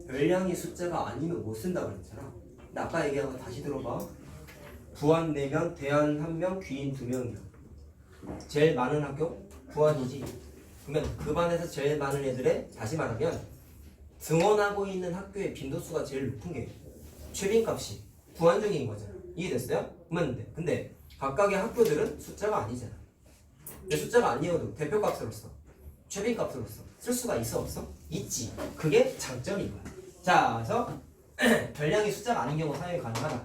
별량이 숫자가 아니면 못 쓴다고 그랬잖아. 근데 아까 얘기한 거 다시 들어봐. 부한 4명, 대한 1명, 귀인 2명이야. 제일 많은 학교? 부한이지. 그러면 그 반에서 제일 많은 애들의, 다시 말하면 등원하고 있는 학교의 빈도수가 제일 높은 게 최빈값이 부한적인 거잖아. 이해됐어요? 근데 각각의 학교들은 숫자가 아니잖아. 근데 숫자가 아니어도 대표값으로서 최빈값으로서 쓸 수가 있어 없어? 있지. 그게 장점인 거야. 자, 그래서 별량이 숫자가 아닌 경우 사용이 가능하다.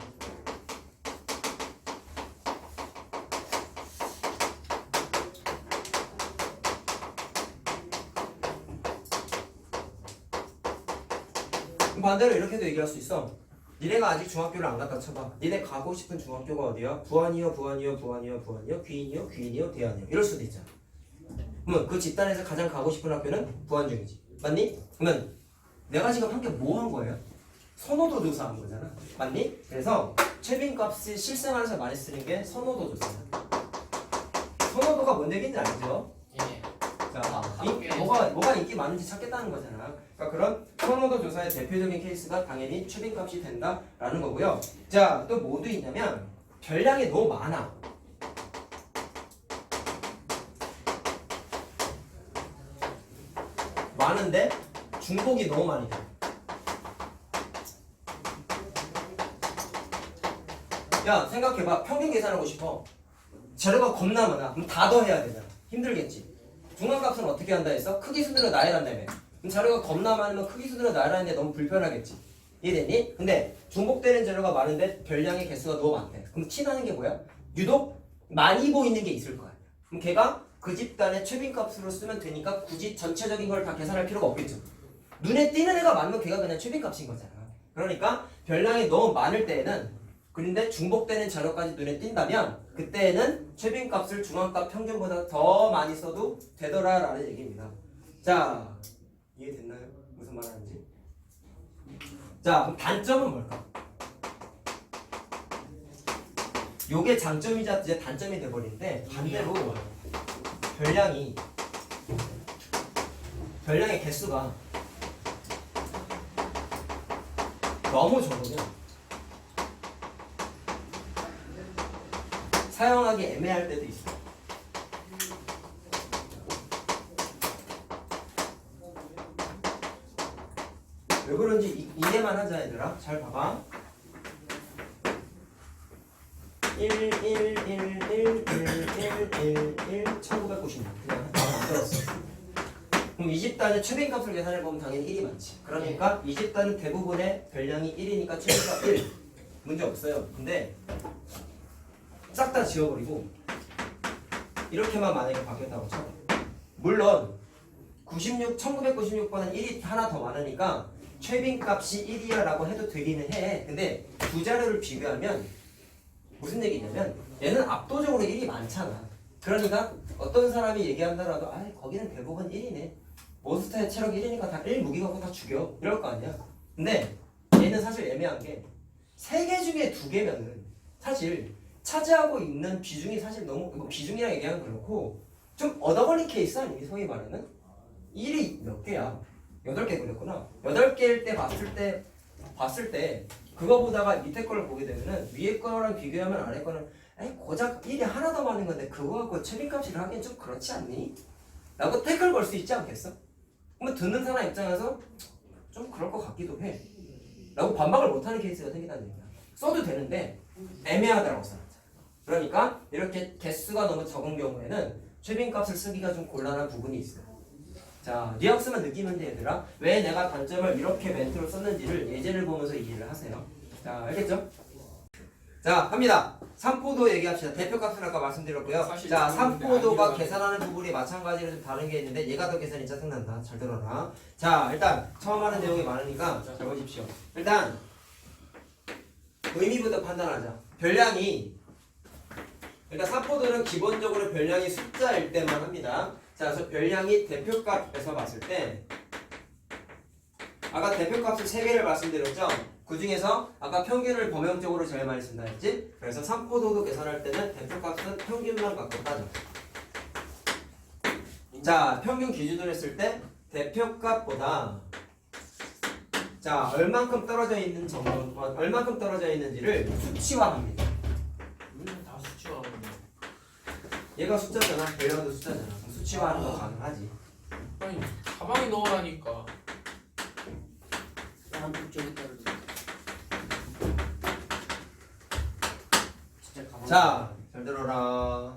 반대로 이렇게도 얘기할 수 있어. 니네가 아직 중학교를 안 갔다 쳐봐. 니네 가고 싶은 중학교가 어디야? 부안이요, 부안이요, 부안이요, 부안이요, 귀인이요, 귀인이요, 대안이요. 이럴 수도 있잖아. 그러면 그 집단에서 가장 가고 싶은 학교는 부안 중이지. 맞니? 그러면 내가 지금 한 게 뭐 한 거예요? 선호도 조사한 거잖아. 맞니? 그래서 최빈값이 실생활에서 많이 쓰는 게 선호도 조사야. 선호도가 뭔 얘기인지 알죠? 예. 자, 뭐가 인기 많은지 찾겠다는 거잖아. 그러니까 그런 선호도 조사의 대표적인 케이스가 당연히 최빈값이 된다라는 거고요. 자, 또 뭐도 있냐면 별량이 너무 많아. 많은데 중복이 너무 많이 돼. 야, 생각해봐. 평균 계산하고 싶어. 재료가 겁나 많아. 그럼 다 더해야 되잖아. 힘들겠지. 중간값은 어떻게 한다 했어? 크기 순으로 나열한다며. 그럼 자료가 겁나 많으면 크기 순으로 나열하는데 너무 불편하겠지. 이해됐니? 근데 중복되는 재료가 많은데 별량의 개수가 너무 많대. 그럼 티나는 게 뭐야? 유독 많이 보이는 게 있을 거야. 그럼 걔가 그 집단의 최빈값으로 쓰면 되니까 굳이 전체적인 걸 다 계산할 필요가 없겠죠. 눈에 띄는 애가 많으면 걔가 그냥 최빈값인 거잖아. 그러니까 별량이 너무 많을 때에는, 그런데 중복되는 자료까지 눈에 띈다면 그때는 최빈값을 중앙값 평균보다 더 많이 써도 되더라라는 얘기입니다. 자, 이해됐나요? 무슨 말 하는지? 자, 그럼 단점은 뭘까? 요게 장점이자 이제 단점이 돼버리는데, 반대로 별량의 개수가 너무 적으면 사용하기 애매할 때도 있어. 왜 그런지 이해만 하자 얘들아. 잘 봐봐. 1996 그냥 만들었어. 그럼 이 집단의 최빈값을 계산해보면 당연히 1이 많지. 그러니까 이 집단은 대부분의 별량이 1이니까 최빈값 1. 문제 없어요. 근데 싹 다 지워버리고 이렇게만 만약에 바뀌었다고 쳐. 물론 1996번은 1이 하나 더 많으니까 최빈값이 1이야 라고 해도 되기는 해. 근데 두 자료를 비교하면 무슨 얘기냐면 얘는 압도적으로 1이 많잖아. 그러니까 어떤 사람이 얘기한다라도 아, 거기는 대부분 1이네. 몬스터의 체력 1이니까 다 1 무기 갖고 다 죽여. 이럴 거 아니야. 근데 얘는 사실 애매한 게 3개 중에 2개면은 사실 차지하고 있는 비중이 사실 너무, 뭐 비중이랑 얘기하면 그렇고 좀 얻어걸린 케이스 아니니? 소위 말하는 1이 몇 개야? 8개 그렸구나. 8개일 때 봤을 때 그거 보다가 밑에 걸 보게 되면은 위에 거랑 비교하면 아래 거는 에이 고작 1이 하나 더 많은 건데 그거 갖고 최빈값이라 하기엔 좀 그렇지 않니? 라고 태클 걸 수 있지 않겠어? 그러면 듣는 사람 입장에서 좀 그럴 것 같기도 해 라고 반박을 못하는 케이스가 생긴다는 얘기야. 써도 되는데 애매하다고 써놨잖아. 그러니까 이렇게 개수가 너무 적은 경우에는 최빈값을 쓰기가 좀 곤란한 부분이 있어요. 자, 뉘앙스만 느끼면 돼 얘들아. 왜 내가 단점을 이렇게 멘트로 썼는지를 예제를 보면서 이해를 하세요. 자, 알겠죠? 자, 갑니다. 3포도 얘기합시다. 대표값을 아까 말씀드렸고요. 사실 자, 모르는데 3포도가 아니면- 계산하는 부분이 마찬가지로 좀 다른 게 있는데 얘가 더 계산이 짜증난다. 잘 들어라. 자, 일단 처음 하는 내용이 많으니까 잘 보십시오. 일단 의미부터 판단하자. 별량이 그러니까 3포도는 기본적으로 별량이 숫자일 때만 합니다. 자, 그래서 별량이 대표값에서 봤을 때 아까 대표값을 3개를 말씀드렸죠? 그 중에서 아까 평균을 범용적으로 제일 많이 쓴다 했지? 그래서 3포도도 계산할 때는 대표값은 평균만 갖고 따져. 자, 평균 기준으로 했을 때 대표값보다 자, 얼만큼 떨어져 있는 정도, 얼만큼 떨어져 있는지를 수치화합니다. 우리는 다 수치화하는데. 얘가 숫자잖아. 별량도 숫자잖아. 그럼 수치화하는 거 가능하지. 아니 가방에 넣으라니까. 한쪽 쪽에 떨어져. 진짜 가만. 자, 잘 들어라.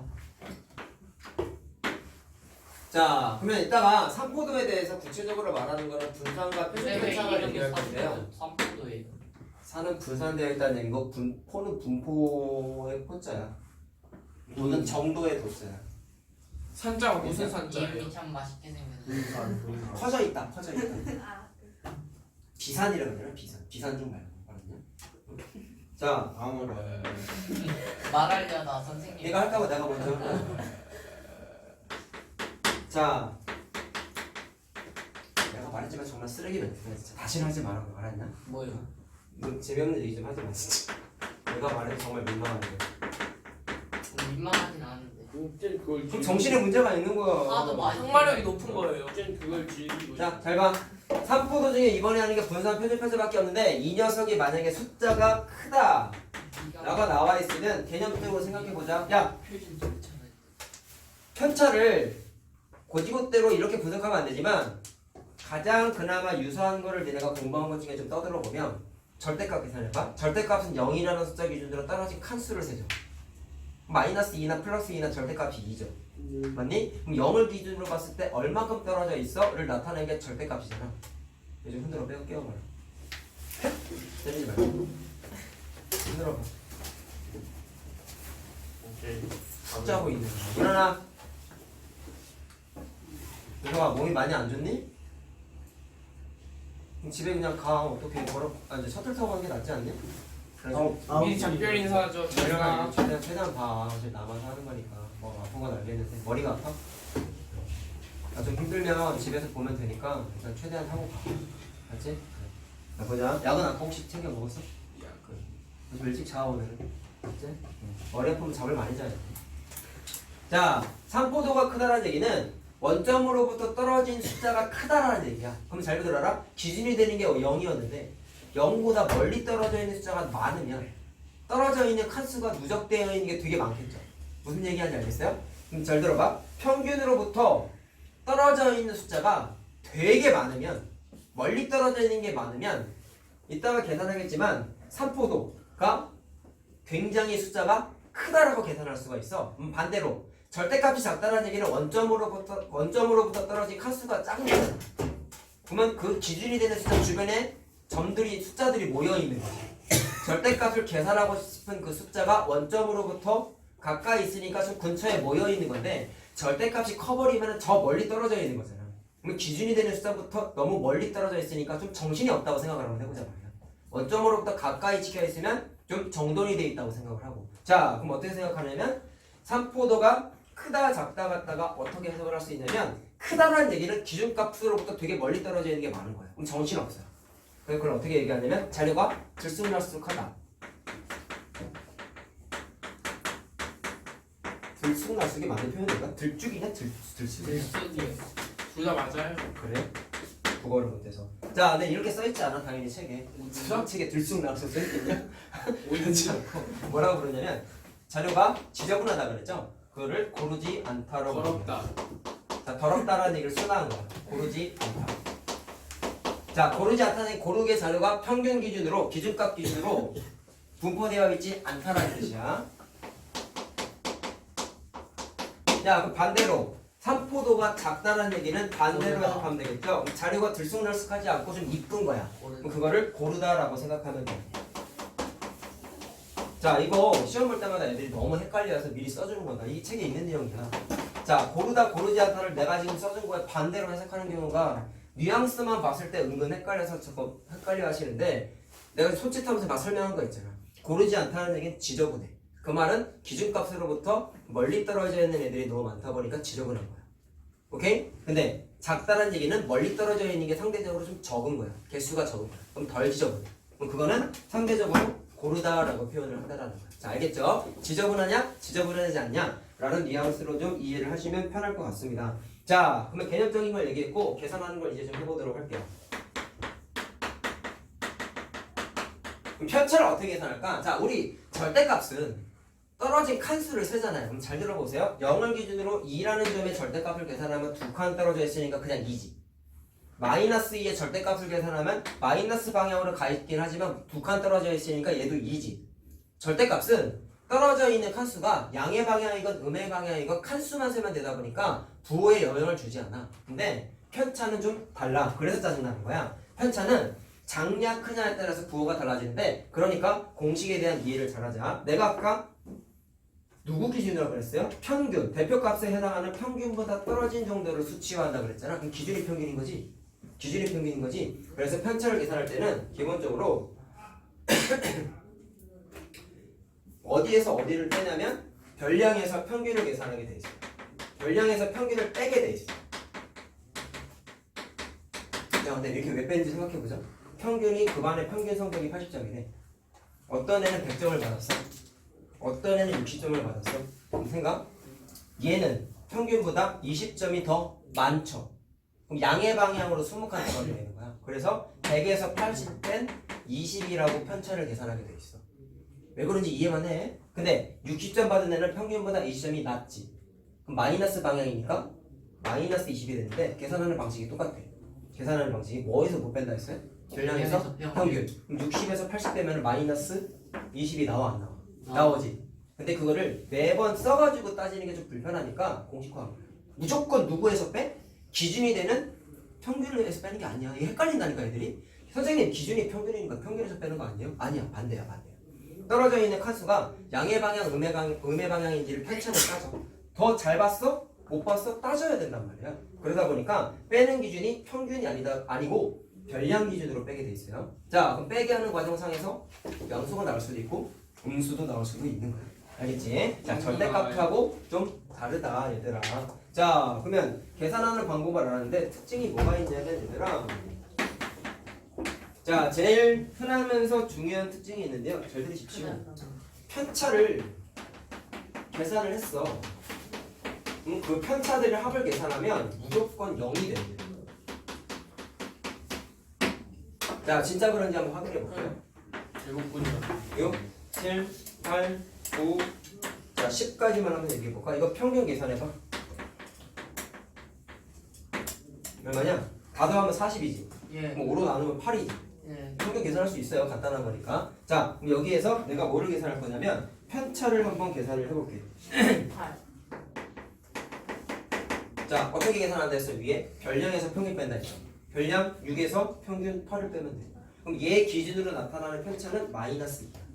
자, 그러면 이따가 3포도에 대해서 구체적으로 말하는 거는 분산과 표준 왜 편차가 이름이 얘기할 건데요. 3포도예요? 산은 분산되어 있다는 얘기고 포는 분포의 포자야. 도는 정도의 도자야. 산자가 무슨 산자예요? 이름이 참 맛있게 생겼네. 퍼져 있다. 퍼져 있다. 비산이라고 그러나 비산 좀 말고 알았냐? 자, 다음으로 말하려다 선생님. 내가 할까봐 내가 먼저 할까? 자, 내가 말했지만 정말 쓰레기 멘트야. 진짜 다시는 하지 말라고 알았냐? 뭐요? 너 재미없는 얘기 좀 하지 마 진짜. 내가 말해도 정말 민망한데. 민망하진 않은데. 그땐 그걸 그럼 정신에 문제가 있는 거야. 하도 많이. 항마력이 높은 거예요. 그땐 그걸 즐기고. 자, 잘 봐. 3포도 중에 이번에 하는 게 분산 표준 편차밖에 없는데 이 녀석이 만약에 숫자가 크다 라고 나와 있으면 개념적으로 생각해 보자. 야, 표준 좋잖아요. 편차를 고지고대로 이렇게 분석하면 안 되지만 가장 그나마 유사한 거를 니네가 공부한 것 중에 좀 떠들어 보면 절대값 계산해봐. 절대값은 0이라는 숫자 기준으로 떨어진 칸수를 세죠. 마이너스 2나 플러스 2나 절대값이 2죠. 맞니? 그럼 0을 기준으로 봤을 때 얼마큼 떨어져 있어?를 나타내는 게 절대값이잖아. 요즘 흔들어 빼고 깨워봐라. 때리지 말고 흔들어봐. 오케이. 숫자고 있는 거야. 일어나. 유성아 몸이 많이 안 좋니? 그럼 집에 그냥 가. 어떻게 걸어? 아 이제 셔틀 타고 가는 게 낫지 않니? 그래서 미리 작별 인사하죠. 내려가 최대한 봐. 이제 남아서 하는 거니까. 뭐 아픈 건 알겠는데 머리가 아파? 나 좀 힘들면 집에서 보면 되니까 일단 최대한 하고 가. 알지? 자 보자. 약은 아까 혹시 챙겨 먹었어? 약간. 좀 일찍 자 오늘은. 알지? 머리 아프면 잠을 많이 자야 돼. 자, 3포도가 크다라는 얘기는 원점으로부터 떨어진 숫자가 크다라는 얘기야. 그럼 잘 들어라. 기준이 되는 게 0이었는데 0보다 멀리 떨어져 있는 숫자가 많으면 떨어져 있는 칸수가 누적되어 있는 게 되게 많겠죠. 무슨 얘기하는지 알겠어요? 그럼 잘 들어봐. 평균으로부터 떨어져 있는 숫자가 되게 많으면 멀리 떨어져 있는 게 많으면 이따가 계산하겠지만 3포도가 굉장히 숫자가 크다라고 계산할 수가 있어. 반대로 절대값이 작다는 얘기는 원점으로부터 떨어진 칸수가 작은 거잖아. 그러면 그 기준이 되는 숫자 주변에 점들이 숫자들이 모여 있는 거지. 절대값을 계산하고 싶은 그 숫자가 원점으로부터 가까이 있으니까 좀 근처에 모여 있는 건데 절대값이 커버리면 저 멀리 떨어져 있는 거잖아. 그럼 기준이 되는 숫자부터 너무 멀리 떨어져 있으니까 좀 정신이 없다고 생각을 한번 해보자 말이야. 원점으로부터 가까이 찍혀 있으면 좀 정돈이 돼 있다고 생각을 하고. 자, 그럼 어떻게 생각하냐면 3포도가 크다 작다 같다가 어떻게 해석을 할 수 있냐면 크다라는 얘기는 기준값으로부터 되게 멀리 떨어져 있는 게 많은 거야. 그럼 정신 없어요. 그래서 그걸 어떻게 얘기하냐면 자료가 들쑥날쑥하다. 들쑥날쑥이 맞는 표현인가? 들쭉이냐? 들쑥이냐? 둘 다 맞아요. 그래? 국어를 못해서. 자, 근데 이렇게 써있지 않아 당연히 책에. 책에 들쑥날쑥 써있겠냐? 그렇지 않고 뭐라고 그러냐면 자료가 지저분하다 그랬죠? 그거를 고르지 않다라고 더럽다. 자, 더럽다라는 얘기를 순화한 거야. 고르지 않다. 자, 고르지 않다는 고르게 자료가 평균 기준으로 기준값 기준으로 분포되어 있지 않다라는 뜻이야. 자, 그 반대로 산포도가 작다라는 얘기는 반대로 고르다. 해석하면 되겠죠. 자료가 들쑥날쑥하지 않고 좀 이쁜 거야. 그럼 그거를 고르다라고 생각하면 돼. 자, 이거 시험 볼 때마다 애들이 너무 헷갈려서 미리 써주는 거다. 이 책에 있는 내용이야. 자, 고르다 고르지 않다를 내가 지금 써준 거에 반대로 해석하는 경우가 뉘앙스만 봤을 때 은근 헷갈려서 저거 헷갈려 하시는데 내가 손짓하면서 막 설명한 거 있잖아. 고르지 않다는 얘기는 지저분해. 그 말은 기준값으로부터 멀리 떨어져 있는 애들이 너무 많다 보니까 지저분한 거야. 오케이? 근데 작다는 얘기는 멀리 떨어져 있는 게 상대적으로 좀 적은 거야. 개수가 적은 거야. 그럼 덜 지저분해. 그럼 그거는 상대적으로 고르다라고 표현을 한다라는 거야. 자, 알겠죠? 지저분하냐? 지저분하지 않냐? 라는 뉘앙스로 좀 이해를 하시면 편할 것 같습니다. 자, 그러면 개념적인 걸 얘기했고 계산하는 걸 이제 좀 해보도록 할게요. 그럼 편차를 어떻게 계산할까? 자, 우리 절대값은 떨어진 칸수를 세잖아요. 그럼 잘 들어보세요. 0을 기준으로 2라는 점의 절대값을 계산하면 2칸 떨어져 있으니까 그냥 2지. 마이너스 2의 절대값을 계산하면 마이너스 방향으로 가 있긴 하지만 2칸 떨어져 있으니까 얘도 2지. 절대값은 떨어져 있는 칸수가 양의 방향이건 음의 방향이건 칸수만 세면 되다 보니까 부호에 영향을 주지 않아. 근데 편차는 좀 달라. 그래서 짜증나는 거야. 편차는 작냐 크냐에 따라서 부호가 달라지는데 그러니까 공식에 대한 이해를 잘하자. 내가 아까 누구 기준으로 그랬어요? 평균, 대표값에 해당하는 평균보다 떨어진 정도를 수치화한다 그랬잖아. 그럼 기준이 평균인 거지. 기준이 평균인 거지. 그래서 편차를 계산할 때는 기본적으로 어디에서 어디를 빼냐면 별량에서 평균을 계산하게 돼 있어요. 별량에서 평균을 빼게 돼 있어요. 야, 근데 이렇게 왜 뺀지 생각해보자. 평균이 그 반의 평균 성적이 80점이래. 어떤 애는 100점을 받았어. 어떤 애는 60점을 받았어. 그럼 생각? 얘는 평균보다 20점이 더 많죠. 그럼 양의 방향으로 20칸 떨어져야 되는 거야. 그래서 100에서 80 뺀 20이라고 편차를 계산하게 돼 있어. 왜 그런지 이해만 해. 근데 60점 받은 애는 평균보다 20점이 낮지. 그럼 마이너스 방향이니까 마이너스 20이 되는데 계산하는 방식이 똑같아. 계산하는 방식이 뭐에서 못 뺀다 했어요? 별량에서 평균. 그럼 60에서 80 빼면 마이너스 20이 나와 안 나와? 나오지. 근데 그거를 매번 써가지고 따지는 게 좀 불편하니까 공식화한 거예요. 무조건 누구에서 빼? 기준이 되는 평균에서 빼는 게 아니야. 이게 헷갈린다니까 애들이. 선생님 기준이 평균이니까 평균에서 빼는 거 아니에요? 아니야. 반대야. 떨어져 있는 칸수가 양의 방향, 음의 방향인지를 편차를 따져. 더 잘 봤어? 못 봤어? 따져야 된단 말이야. 그러다 보니까 빼는 기준이 평균이 아니고 별량 기준으로 빼게 돼 있어요. 자, 그럼 빼게 하는 과정상에서 양수가 나올 수도 있고 음수도 나올 수도 있는 거야. 알겠지? 자, 절대값하고 좀 다르다 얘들아. 자, 그러면 계산하는 방법을 알았는데 특징이 뭐가 있냐면 얘들아, 자, 제일 흔하면서 중요한 특징이 있는데요. 잘 들으십시오. 편차를 계산을 했어. 그 편차들의 합을 계산하면 무조건 0이 된대요. 자, 진짜 그런지 한번 확인해 볼게요. 제곱분이요. 6, 7, 8, 9, 자 10까지만 한번 얘기해 볼까? 이거 평균 계산해봐. 얼마냐? 다 더하면 40이지. 예. 그럼 5로 나누면 8이지. 예. 평균 계산할 수 있어요. 간단한 거니까. 자, 그럼 여기에서 내가 뭐를 계산할 거냐면 편차를 한번 계산을 해볼게. 8. 자, 어떻게 계산한다 했어? 위에 별량에서 평균 뺀다 했죠. 별량 6에서 평균 8을 빼면 돼. 그럼 얘 기준으로 나타나는 편차는 마이너스 2야.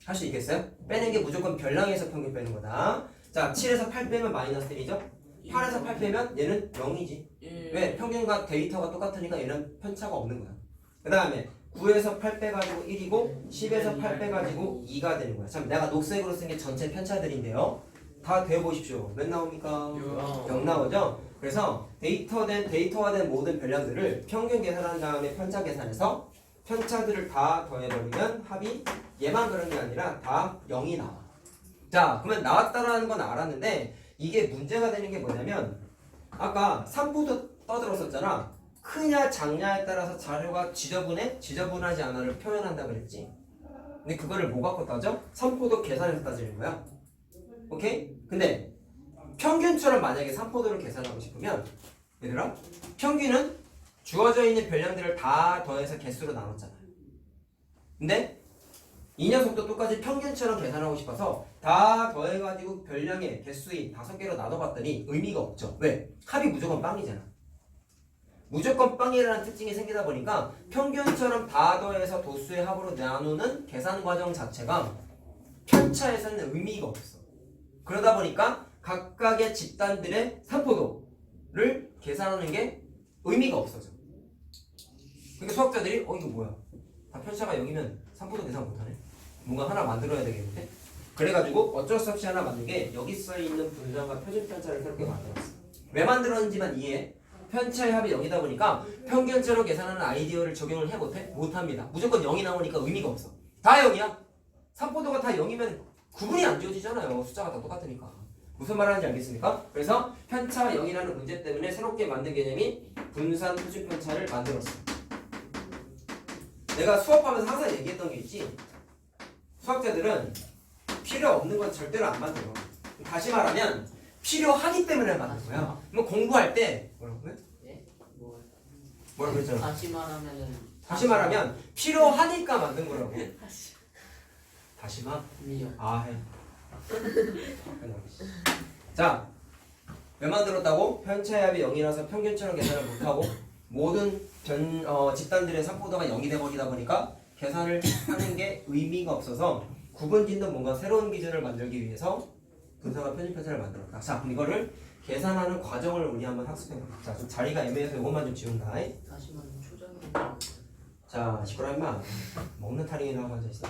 할 수 있겠어요? 빼는 게 무조건 별량에서 평균 빼는 거다. 자, 7에서 8 빼면 마이너스 1이죠? 8에서 8 빼면 얘는 0이지. 왜? 평균과 데이터가 똑같으니까 얘는 편차가 없는 거야. 그 다음에 9에서 8 빼가지고 1이고 10에서 8 빼가지고 2가 되는 거야. 참, 내가 녹색으로 쓴 게 전체 편차들인데요. 다 대보십시오. 몇 나옵니까? 0 나오죠? 그래서 데이터화된 모든 별량들을 평균 계산한 다음에 편차 계산해서 편차들을 다 더해버리면 합이 얘만 그런 게 아니라 다 0이 나와. 자, 그러면 나왔다라는 건 알았는데 이게 문제가 되는 게 뭐냐면 아까 산포도 떠들었었잖아. 크냐 작냐에 따라서 자료가 지저분하지 않아를 표현한다 그랬지. 근데 그거를 뭐 갖고 따져? 산포도 계산해서 따지는 거야. 오케이? 근데 평균처럼 만약에 산포도를 계산하고 싶으면 얘들아, 평균은 주어져 있는 별량들을 다 더해서 개수로 나눴잖아요. 근데 이 녀석도 똑같이 평균처럼 계산하고 싶어서 다 더해가지고 별량의 개수인 5개로 나눠봤더니 의미가 없죠. 왜? 합이 무조건 빵이잖아. 무조건 빵이라는 특징이 생기다 보니까 평균처럼 다 더해서 도수의 합으로 나누는 계산 과정 자체가 편차에서는 의미가 없어. 그러다 보니까 각각의 집단들의 산포도를 계산하는 게 의미가 없어져. 그러니까 수학자들이 이거 뭐야? 다 편차가 0이면 산포도 계산 못하네? 뭔가 하나 만들어야 되겠는데? 그래가지고 어쩔 수 없이 하나 만든 게 여기 써있는 분산과 표준 편차를 새롭게 만들었어. 왜 만들었는지만 이해해. 편차의 합이 0이다 보니까 평균적으로 계산하는 아이디어를 적용을 해 못해? 못합니다. 무조건 0이 나오니까 의미가 없어. 다 0이야. 산포도가 다 0이면 구분이 안 지어지잖아요. 숫자가 다 똑같으니까. 무슨 말하는지 알겠습니까? 그래서 편차가 0이라는 문제 때문에 새롭게 만든 개념이 분산 표준 편차를 만들었어. 내가 수업하면서 항상 얘기했던 게 있지. 수학자들은 필요 없는 건 절대로 안 만들어. 다시 말하면 필요하기 때문에 만든 거야. 그럼 공부할 때 뭐라고요? 예? 뭐 뭐라고 그랬잖아. 다시 말하면 필요하니까 만든 거라고. 다시 말? 미요. 아 해. 자, 왜 만들었다고? 편차의 합이 0이라서 평균처럼 계산을 못하고 모든 집단들의 산포도가 0이 돼버리다 보니까 계산을 하는 게 의미가 없어서 구분 짓는 뭔가 새로운 기준을 만들기 위해서 분산과 표준 편차를 만들었다. 자, 그럼 이거를 계산하는 과정을 우리 한번 학습해볼까. 자, 좀 자리가 애매해서 이것만 좀 지운다. 다시 말하면 초장이. 자, 시끄러 임마. 먹는 타령이나 하고 앉아있어.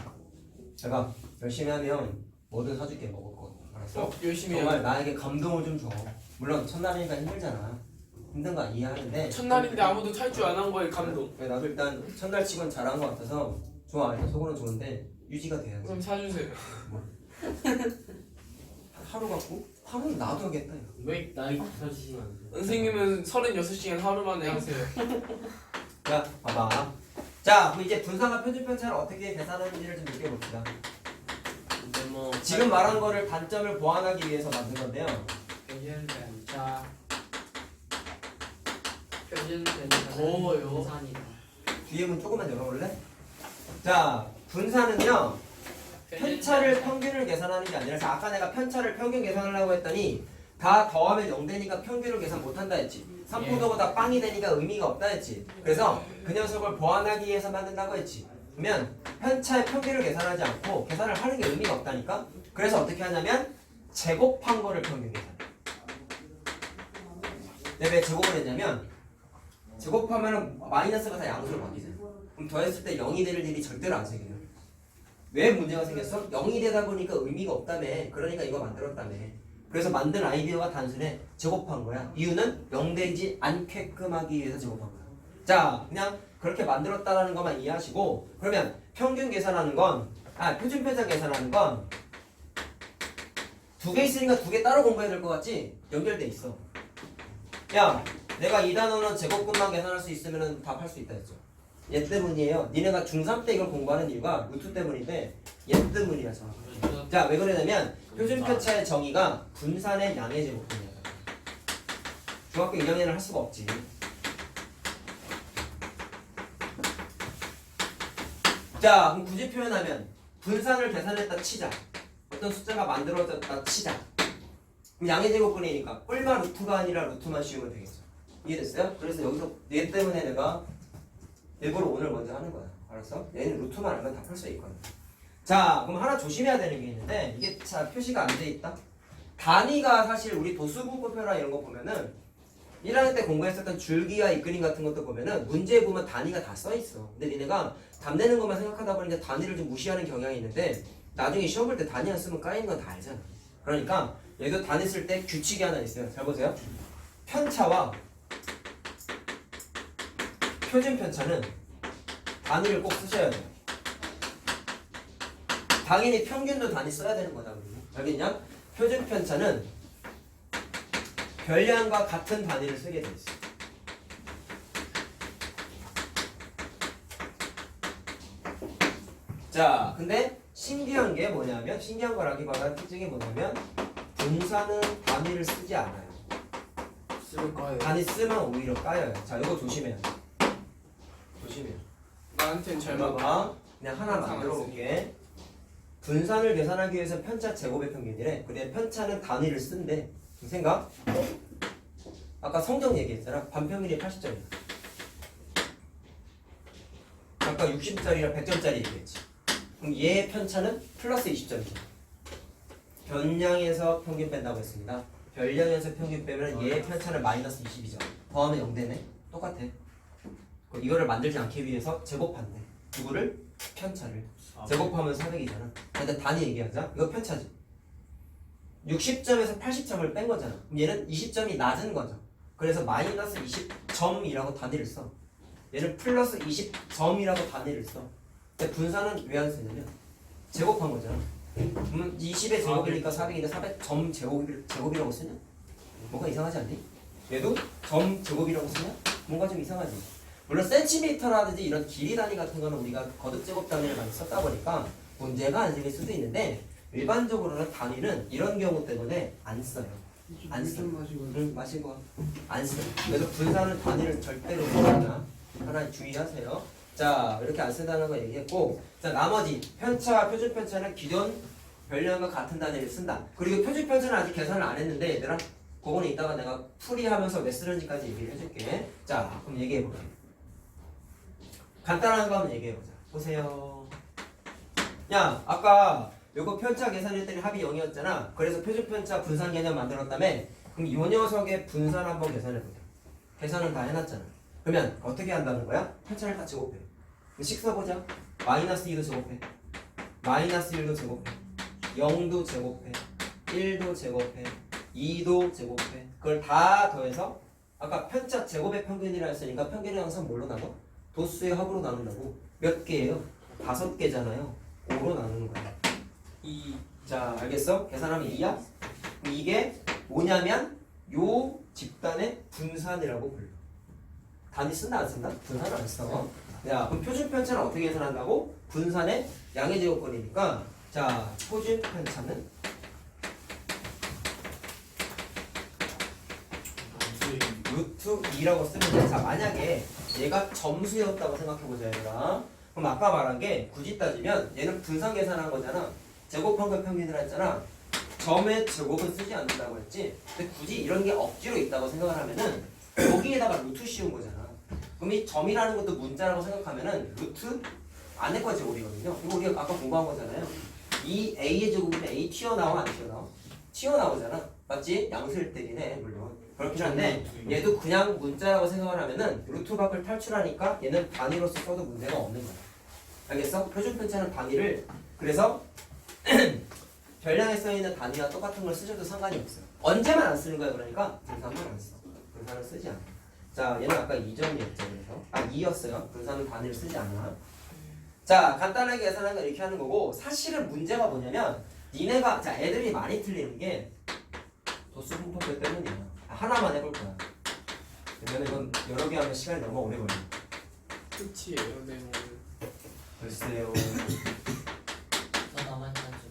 제가 열심히 하면 뭐든 사줄게. 먹을 거. 알았어? 열심히 정말 해요. 나에게 감동을 좀 줘. 물론 첫날이니까 힘들잖아. 힘든 거 이해하는데 첫날인데 아무도 탈출 안 한 거에 감동. 왜 나도 일단 첫날 치곤 잘한 것 같아서 좋아. 일단 속으로 좋은데 유지가 돼야지. 그럼 사주세요. 하루 갖고? 하루는 놔둬야겠다. 이거. 왜 나이 사주시면 안 돼요? 선생님은 36시간 하루 만에 하세요. 자, 봐봐. 자, 그럼 이제 분산과 표준 편차를 어떻게 계산하는지를 좀 느껴봅시다. 근데 뭐 지금 말한 거를 단점을 보완하기 위해서 만든 건데요. 표준 편차. 표준 편차. 더워요. 분산이다. 뒤에 문 조금만 열어볼래? 자, 분산은요. 편차를 평균을 계산하는 게 아니라 아까 내가 편차를 평균 계산하려고 했더니 다 더하면 0 되니까 평균을 계산 못한다 했지. 산포도보다 빵이 되니까 의미가 없다 했지. 그래서 그 녀석을 보완하기 위해서 만든다고 했지. 그러면 편차의 평균을 계산하지 않고 계산을 하는 게 의미가 없다니까. 그래서 어떻게 하냐면 제곱한 거를 평균 계산. 내가 왜 제곱을 했냐면 제곱하면 마이너스가 다 양수로 바뀌잖아. 그럼 더했을 때 0이 될 일이 절대로 안 생겨요. 왜 문제가 생겼어? 0이 되다 보니까 의미가 없다며. 그러니까 이거 만들었다며. 그래서 만든 아이디어가 단순해. 제곱한 거야. 이유는 0 되지 않게끔 하기 위해서 제곱한 거야. 자, 그냥 그렇게 만들었다라는 것만 이해하시고, 그러면 평균 계산하는 건, 표준 편차 계산하는 건 두 개 있으니까 두 개 따로 공부해야 될 것 같지? 연결돼 있어. 야, 내가 이 단어는 제곱근만 계산할 수 있으면 답할 수 있다 했죠. 얘 때문이에요. 니네가 중3 때 이걸 공부하는 이유가 루트 때문인데 얘 때문이야. 자, 왜 그러냐면 표준 편차의 정의가 분산의 양의 제곱이야. 중학교 2학년을 할 수가 없지. 자, 그럼 굳이 표현하면 분산을 계산했다 치자. 어떤 숫자가 만들어졌다 치자. 그럼 양의 제곱분이니까 뿔마 루트가 아니라 루트만 씌우면 되겠죠. 이해됐어요? 그래서 여기서 얘 때문에 내가 일부러 오늘 먼저 하는 거야. 알았어? 얘는 루트만 알면 다 풀 수 있거든. 자, 그럼 하나 조심해야 되는 게 있는데 이게 자 표시가 안 돼 있다. 단위가 사실 우리 도수분포표나 이런 거 보면은 1학년 때 공부했었던 줄기와 이끌림 같은 것도 보면은 문제에 보면 단위가 다 써 있어. 근데 니네가 답 내는 것만 생각하다 보니까 단위를 좀 무시하는 경향이 있는데 나중에 시험 볼 때 단위 안 쓰면 까이는 건 다 알잖아. 그러니까 얘도 단위 쓸 때 규칙이 하나 있어요. 잘 보세요. 편차와 표준 편차는 단위를 꼭 쓰셔야 돼요. 당연히 평균도 단위 써야 되는 거다. 알겠냐? 표준 편차는 별량과 같은 단위를 쓰게 돼 있어. 자, 근데 신기한 게 뭐냐면 신기한 거라기보다 특징이 뭐냐면 분산은 단위를 쓰지 않아요. 쓸까요? 단위 쓰면 오히려 까여요. 자, 이거 조심해요. 조심해. 나한텐 잘 잘 봐봐. 봐봐. 그냥 하나 항상 만들어 안 볼게. 분산을 계산하기 위해서 편차 제곱의 평균이래. 그래 편차는 단위를 쓴대. 생각? 아까 성적 얘기했잖아. 반평균이 80점이야. 아까 60짜리랑 100점짜리 얘기했지. 그럼 얘의 편차는 플러스 20점이잖아. 변량에서 평균 뺀다고 했습니다. 별량에서 평균 빼면 얘의 편차는 마이너스 20이죠. 더하면 0되네. 똑같아. 그럼 이거를 만들지 않기 위해서 제곱한대. 누구를? 편차를. 제곱하면 400이잖아. 근데 단위 얘기하자. 이거 편차지. 60점에서 80점을 뺀 거잖아. 그럼 얘는 20점이 낮은 거죠. 그래서 마이너스 20점이라고 단위를 써. 얘는 플러스 20점이라고 단위를 써. 근데 분산은 왜 안 쓰냐면 제곱한 거잖아. 그러면 20의 제곱이니까 400인데 400점 제곱이라고 쓰냐? 뭔가 이상하지 않니? 얘도 점 제곱이라고 쓰냐? 뭔가 좀 이상하지. 물론 센티미터라든지 이런 길이 단위 같은 거는 우리가 거듭 제곱 단위를 많이 썼다 보니까 문제가 안 생길 수도 있는데 일반적으로는 단위는 이런 경우 때문에 안 써요. 안 써. 응, 마시고 안 써. 그래서 분산은 단위를 절대로 쓰지 않아. 하나 주의하세요. 자, 이렇게 안 쓴다는 거 얘기했고, 자, 나머지 편차, 표준 편차는 기존 별량과 같은 단위를 쓴다. 그리고 표준 편차는 아직 계산을 안 했는데 얘들아, 그거는 이따가 내가 풀이하면서 왜 쓰는지까지 얘기를 해줄게. 자, 그럼 얘기해볼게. 간단한 거 한번 얘기해보자. 보세요. 야, 아까 요거 편차 계산했더니 합이 0이었잖아. 그래서 표준 편차 분산 개념 만들었다며. 그럼 요 녀석의 분산 한번 계산해보자. 계산은 다 해놨잖아. 그러면 어떻게 한다는 거야? 편차를 다 제곱해. 식 써보자. 마이너스 2도 제곱해. 마이너스 1도 제곱해. 0도 제곱해. 1도 제곱해. 2도 제곱해. 그걸 다 더해서 아까 편차 제곱의 평균이라 했으니까 평균이 항상 뭘로 나눠? 도수의 합으로 나눈다고. 몇 개예요? 5개잖아요. 5로 나누는 거야. 2. 자, 알겠어? 계산하면 2야? 이게 뭐냐면 요 집단의 분산이라고 불러. 단위 쓴다 안 쓴다? 분산 안 써. 야, 그럼 표준 편차는 어떻게 계산한다고? 분산의 양의 제곱권이니까 자, 표준 편차는 루트 2라고 쓰면 돼. 자, 만약에 얘가 점수였다고 생각해보자 얘들아. 그럼 아까 말한 게 굳이 따지면 얘는 분산 계산한 거잖아. 제곱한 거 평균이라 했잖아. 점의 제곱은 쓰지 않는다고 했지. 근데 굳이 이런 게 억지로 있다고 생각을 하면은 여기에다가 루트 씌운 거잖아. 그럼 이 점이라는 것도 문자라고 생각하면은 루트 안에 거 제곱이거든요. 이거 우리가 아까 공부한 거잖아요. 이 A의 제곱이면 A 튀어나와 안 튀어나와? 튀어나오잖아. 맞지? 양수일 때긴 해 물론. 그렇긴 한데 얘도 그냥 문자라고 생각을 하면은 루트 밖을 탈출하니까 얘는 단위로서 써도 문제가 없는 거야. 알겠어? 표준 편차는 단위를 그래서 별량에 써있는 단위와 똑같은 걸 쓰셔도 상관이 없어요. 언제만 안 쓰는 거야 그러니까 분산만 안 써. 분산을 쓰지 않아. 자, 얘는 아까 2점이었죠. 그래서 2였어요. 분산은 단위를 쓰지 않아. 자, 간단하게 계산하는 거 이렇게 하는 거고 사실은 문제가 뭐냐면 니네가 자 애들이 많이 틀리는 게 도수 분포표 때문이야. 하나만 해볼 거야. 왜냐면 이건 여러 개 하면 시간이 너무 오래 걸려. 끝이에요, 네 오늘. 글쎄요. 저 나만 찬스.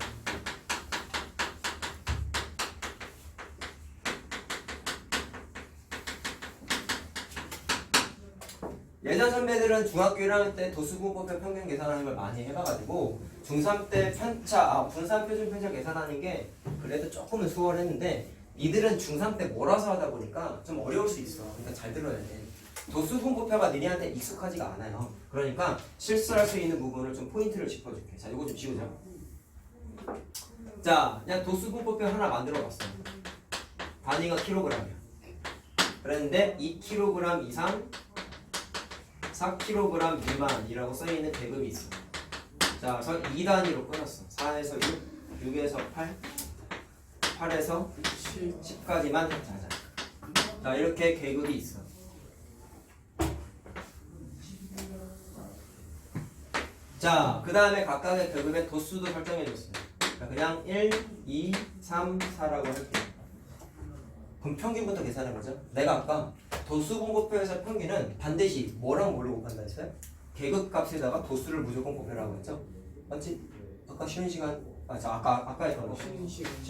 예전 선배들은 중학교 1학년 때 도수분포표 평균 계산하는 걸 많이 해봐가지고 중3 때 편차, 분산 표준 편차 계산하는 게 그래도 조금은 수월했는데 니들은 중3 때 몰아서 하다 보니까 좀 어려울 수 있어. 그러니까 잘 들어야 돼. 도수분포표가 니네한테 익숙하지가 않아요. 그러니까 실수할 수 있는 부분을 좀 포인트를 짚어줄게. 자, 이거 좀 지우자. 자, 그냥 도수분포표 하나 만들어봤어. 단위가 킬로그램이야. 그랬는데 2kg 이상 4kg 미만이라고 써있는 계급이 있어. 자, 그래서 2단위로 끊었어. 4에서 6, 6에서 8, 8에서 10까지만 자자. 자, 이렇게 계급이 있어. 자, 그 다음에 각각의 계급의 도수도 설정해줬어요. 그냥 1, 2, 3, 4라고 할게요. 그럼 평균부터 계산해보자. 내가 아까 도수분포표에서 평균은 반드시 뭐랑 뭘로 곱한다 했어요? 계급값에다가 도수를 무조건 곱해라고 했죠? 맞지? 아까 쉬는 시간 아까 했던 거 쉬는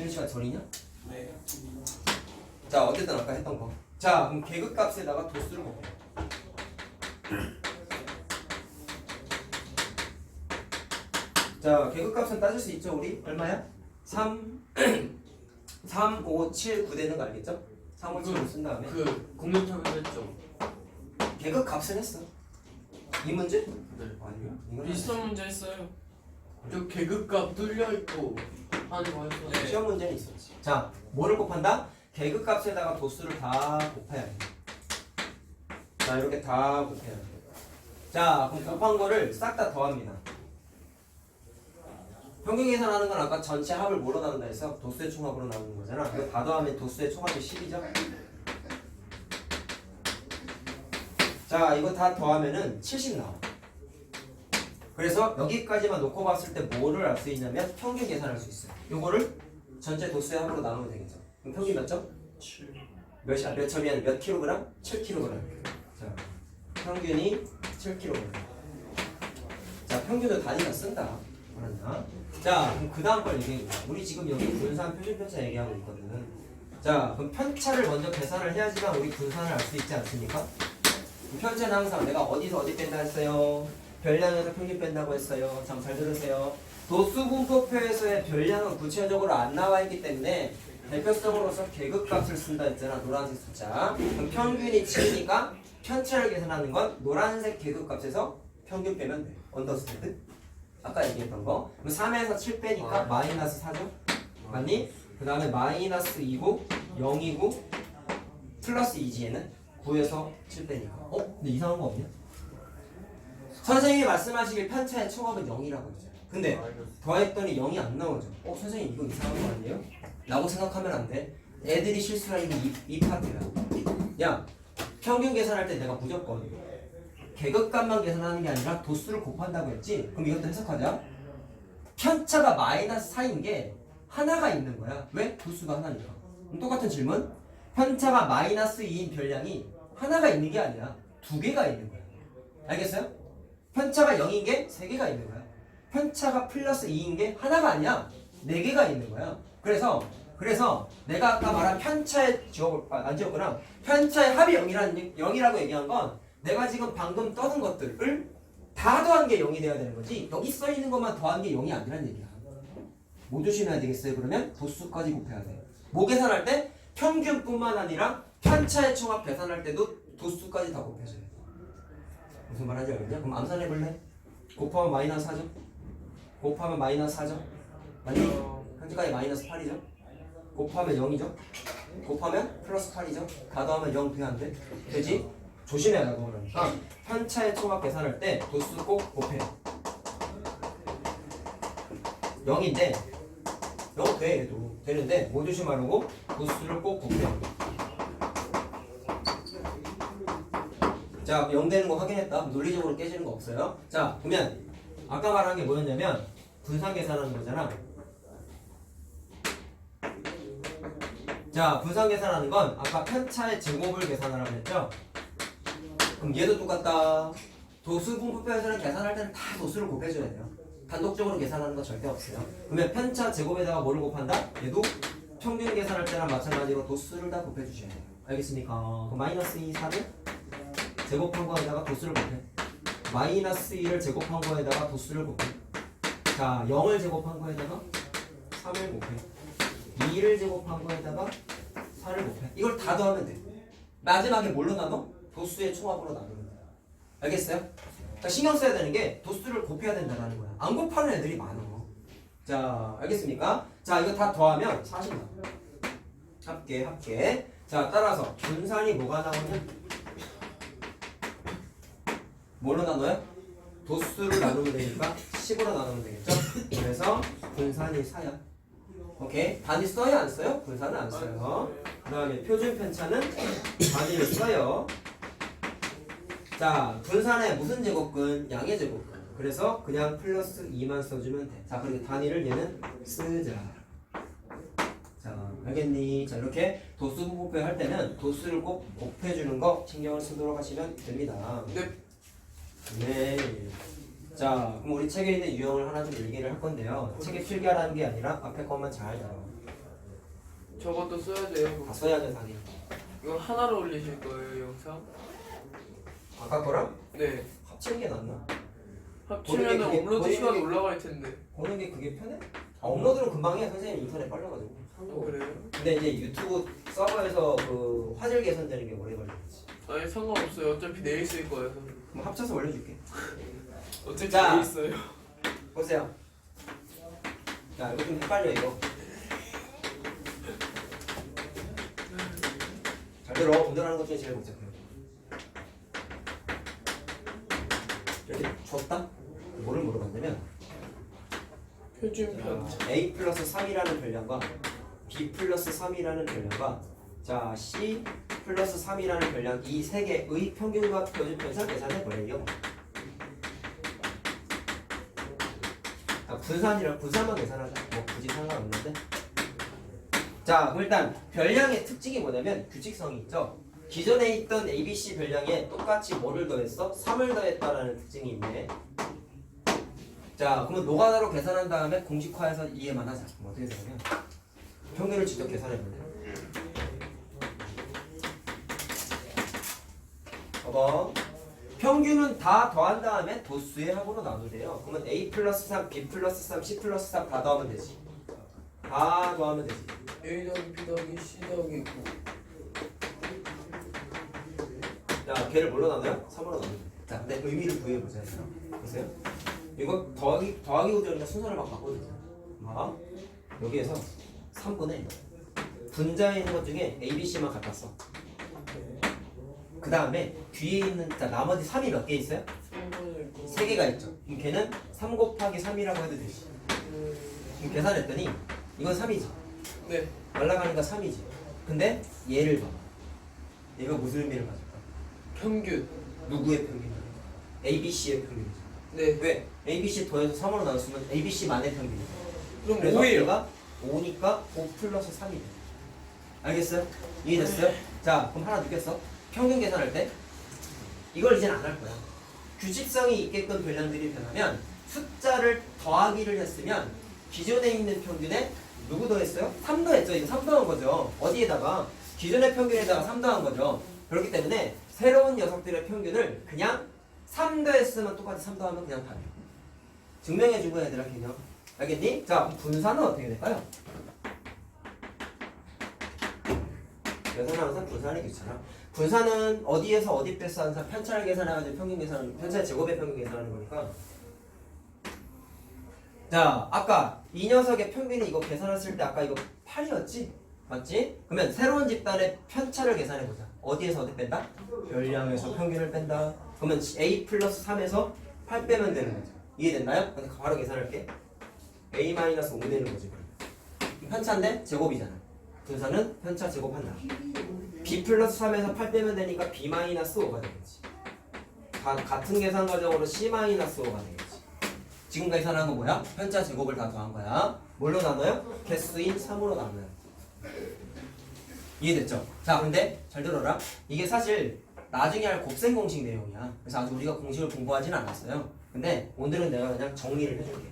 시간 전이냐? 네. 자, 어쨌든 아까 했던 거. 자, 그럼 계급값에다가 도수를 곱해. 자, 계급값은 따질 수 있죠, 우리? 얼마야? 3, 5, 7, 9 되는 거 알겠죠? 3, 5, 7, 9 쓴 다음에 그 공룡탑을 했죠. 계급값은 했어. 이 문제? 네. 아니요. 이건 비슷한 문제 했어요. 저 계급값 뚫려 있고 하는 거 했어. 네. 시험 문제는 있었지. 자, 뭐를 곱한다? 계급값에다가 도수를 다 곱해야 돼. 자, 이렇게 다 곱해야 돼. 자, 그럼 곱한 거를 싹 다 더합니다. 평균 계산하는 건 아까 전체 합을 뭐로 나눈다 해서 도수의 총합으로 나누는 거잖아. 이거 다 더하면 도수의 총합이 10이죠. 자, 이거 다 더하면은 70 나와. 그래서 여기까지만 놓고 봤을 때 뭐를 알 수 있냐면 평균 계산할 수 있어요. 요거를 전체 도수의 합으로 나누면 되겠죠. 그럼 평균 몇 점? 7. 몇 점이 아니라 몇 킬로그램? 7kg. 자, 평균이 7kg. 자, 평균을 단위가 쓴다. 알았나? 자, 그럼 그 다음 걸 얘기해보자. 우리 지금 여기 분산 표준 편차 얘기하고 있거든. 자, 그럼 편차를 먼저 계산을 해야지만 우리 분산을 알 수 있지 않습니까? 편차는 항상 내가 어디서 어디 뺀다 했어요? 별량에서 평균 뺀다고 했어요. 참 잘 들으세요. 도수분포표에서의 별량은 구체적으로 안 나와 있기 때문에 대표성으로서 계급값을 쓴다 했잖아. 노란색 숫자. 그럼 평균이 7이니까 편차를 계산하는 건 노란색 계급값에서 평균 빼면 돼. 언더스탠드? 아까 얘기했던 거. 그럼 3에서 7 빼니까 마이너스 4죠? 맞니? 그 다음에 마이너스 2고 0이고 플러스 2지 얘는 9에서 7 빼니까. 근데 이상한 거 없냐? 선생님이 말씀하시길 편차의 총합은 0이라고 했죠. 근데 더했더니 0이 안 나오죠. 선생님 이거 이상한 거 아니에요? 라고 생각하면 안 돼. 애들이 실수하는 게 이 파트야. 야, 평균 계산할 때 내가 무조건 계급값만 계산하는 게 아니라 도수를 곱한다고 했지? 그럼 이것도 해석하자. 편차가 마이너스 4인 게 하나가 있는 거야. 왜? 도수가 하나니까. 그럼 똑같은 질문. 편차가 마이너스 2인 별량이 하나가 있는 게 아니라 두 개가 있는 거야. 알겠어요? 편차가 0인 게 3개가 있는 거야. 편차가 플러스 2인 게 하나가 아니야. 4개가 있는 거야. 그래서 내가 아까 말한 편차의 안 지웠구나. 편차의 합이 0이라고 얘기한 건 내가 지금 방금 떠든 것들을 다 더한 게 0이 돼야 되는 거지. 여기 써 있는 것만 더한 게 0이 아니란 얘기야. 뭐 조심해야 되겠어요? 그러면 도수까지 곱해야 돼. 뭐 계산할 때? 평균뿐만 아니라 편차의 총합 계산할 때도 도수까지 다 곱해줘야 돼. 무슨 말하는지 알겠냐? 그럼 암산해볼래? 곱하면 마이너스 4죠? 곱하면 마이너스 4죠? 맞니? 현재까지 마이너스 8이죠? 곱하면 0이죠? 곱하면 플러스 8이죠? 다 더하면 0 돼야 안 돼? 되지? 조심해야 하고 그러니까 편차의 총합 계산할 때 도수 꼭 곱해. 0인데 0 돼 얘도 되는데 뭐 조심하라고? 도수를 꼭 곱해. 자, 0 되는 거 확인했다. 논리적으로 깨지는 거 없어요. 자, 보면 아까 말한 게 뭐였냐면 분산 계산하는 거잖아. 자, 분산 계산하는 건 아까 편차의 제곱을 계산하라고 했죠. 그럼 얘도 똑같다. 도수 분포표에서는 계산할 때는 다 도수를 곱해줘야 돼요. 단독적으로 계산하는 거 절대 없어요. 그러면 편차 제곱에다가 뭐를 곱한다? 얘도 평균 계산할 때랑 마찬가지로 도수를 다 곱해주셔야 돼요. 알겠습니까? 그럼 마이너스 2, 4를 제곱한 거에다가 도수를 곱해. 마이너스 2를 제곱한 거에다가 도수를 곱해. 자, 0을 제곱한 거에다가 3을 곱해. 2를 제곱한 거에다가 4를 곱해. 이걸 다 더하면 돼. 마지막에 뭘로 나눠? 도수의 총합으로 나누는 거야. 알겠어요? 자, 신경 써야 되는 게 도수를 곱해야 된다는 거야. 안 곱하는 애들이 많아. 자, 알겠습니까? 자, 이거 다 더하면 40 나와. 합계. 자, 따라서 분산이 뭐가 나오냐? 뭘로 나눠요? 도수를 나누면 되니까 10으로 나누면 되겠죠? 그래서 분산이 4야. 오케이? 단위 써요? 안 써요? 분산은 안 써요. 그 다음에 표준 편차는 단위를 써요. 자, 분산의 무슨 제곱근? 양의 제곱근. 그래서 그냥 플러스 2만 써주면 돼. 자, 그리고 단위를 얘는 쓰자. 자, 알겠니? 자, 이렇게 도수 분포표 할 때는 도수를 꼭 곱해주는 거 신경을 쓰도록 하시면 됩니다. 네. 자, 그럼 우리 책에 있는 유형을 하나 좀 얘기를 할 건데요. 책에 필기하라는 게 아니라 앞에 것만 잘 따라. 저것도 써야 돼요. 다 써야죠, 당연히. 이거 하나로 올리실 거예요, 영상? 아까 거랑 네. 합치는 게 낫나? 합치면 그게- 업로드 보는 시간 게- 올라갈 텐데. 보는 게 그게 편해? 업로드는 금방 해. 선생님 인터넷 빨라가지고. 그래요? 근데 이제 유튜브 서버에서 그 화질 개선되는 게 오래 걸리지. 아니 상관없어요. 어차피 내일 쓸 거여서. 그럼 합쳐서 올려줄게. 어차피 자. 내일 써요. 보세요. 야 이거 좀 헷갈려 이거. 잘 들어. 오늘 하는 것 중에 제일 복잡해. 이렇게 줬다? 뭐를 물어봤냐면 표준 편차. A 플러스 3이라는 변량과 B 플러스 3이라는 변량과 자 C 플러스 3이라는 변량 이 세 개의 평균과 표준 편차 계산해 보래요. 분산만 계산하자. 뭐 굳이 상관없는데. 자 그럼 일단 변량의 특징이 뭐냐면 규칙성이 있죠. 기존에 있던 ABC 변량에 똑같이 뭐를 더했어? 3을 더했다라는 특징이 있네. 자 그러면 노가다로 계산한 다음에 공식화해서 이해만 하자. 그럼 어떻게 되냐면 평균을 직접 계산해 볼래. 봐봐. 평균은 다 더한 다음에 도수의 합으로 나누래요. 그러면 A 플러스 3, B 플러스 3, C 플러스 3 다 더하면 되지. 다 더하면 되지. A 더하기 B 더하기 C 더하기 9. 자, 걔를 뭘로 나눠요? 3으로 나눠요. 자, 근데 의미를 구해보자. 보세요. 이거 더하기 구조니까 순서를 막 바꿔주자. 봐. 여기에서 3분의 분자에 있는 것 중에 A, B, C만 갖다 써. 그 다음에 뒤에 있는 자 나머지 3이 몇 개 있어요? 3개가 있죠. 그럼 걔는 3 곱하기 3이라고 해도 되지. 지금 계산했더니 이건 3이지. 네. 날라가니까 3이지. 근데 얘를 봐. 얘가 무슨 의미를 가질까? 평균. 누구의 평균이야? A, B, C의 평균이지. 네. 왜? A, B, C 더해서 3으로 나눴으면 A, B, C만의 평균이야. 그럼 그래서 5예요. 얘가 5니까 5 플러스 3이 돼. 알겠어요? 이해됐어요? 자, 그럼 하나 느꼈어? 평균 계산할 때 이걸 이제는 안 할 거야. 규칙성이 있게끔 변량들이 변하면 숫자를 더하기를 했으면 기존에 있는 평균에 누구 더했어요? 3 더했죠. 이거 3 더한 거죠. 어디에다가? 기존의 평균에다가 3 더한 거죠. 그렇기 때문에 새로운 녀석들의 평균을 그냥 3 더했으면 똑같이 3 더하면 그냥 답이야. 증명해주고 얘들아 개념. 알겠니? 자, 분산은 어떻게 될까요? 계산은 항상 분산이 귀찮아. 분산은 어디에서 어디 빼서 항상 편차를 계산해가지고 평균 계산하는, 편차의 제곱의 평균 계산하는 거니까. 자, 아까 이 녀석의 평균이 이거 계산했을 때 아까 이거 8이었지? 맞지? 그러면 새로운 집단의 편차를 계산해보자. 어디에서 어디 뺀다? 변량에서 평균을 뺀다. 그러면 A 플러스 3에서 8 빼면 되는 거죠. 이해됐나요? 근데 바로 계산할게. A 마이너스 5 되는 거지. 편차인데 제곱이잖아. 분산은 편차 제곱한다. B 플러스 3에서 8 빼면 되니까 B 마이너스 5가 되겠지. 같은 계산 과정으로 C 마이너스 5가 되겠지. 지금 계산한 거 뭐야? 편차 제곱을 다 더한 거야. 뭘로 나눠요? 개수인 3으로 나눠요. 이해됐죠? 자, 근데 잘 들어라. 이게 사실 나중에 할 곱셈 공식 내용이야. 그래서 아직 우리가 공식을 공부하진 않았어요. 근데 오늘은 내가 그냥 정리를 해줄게.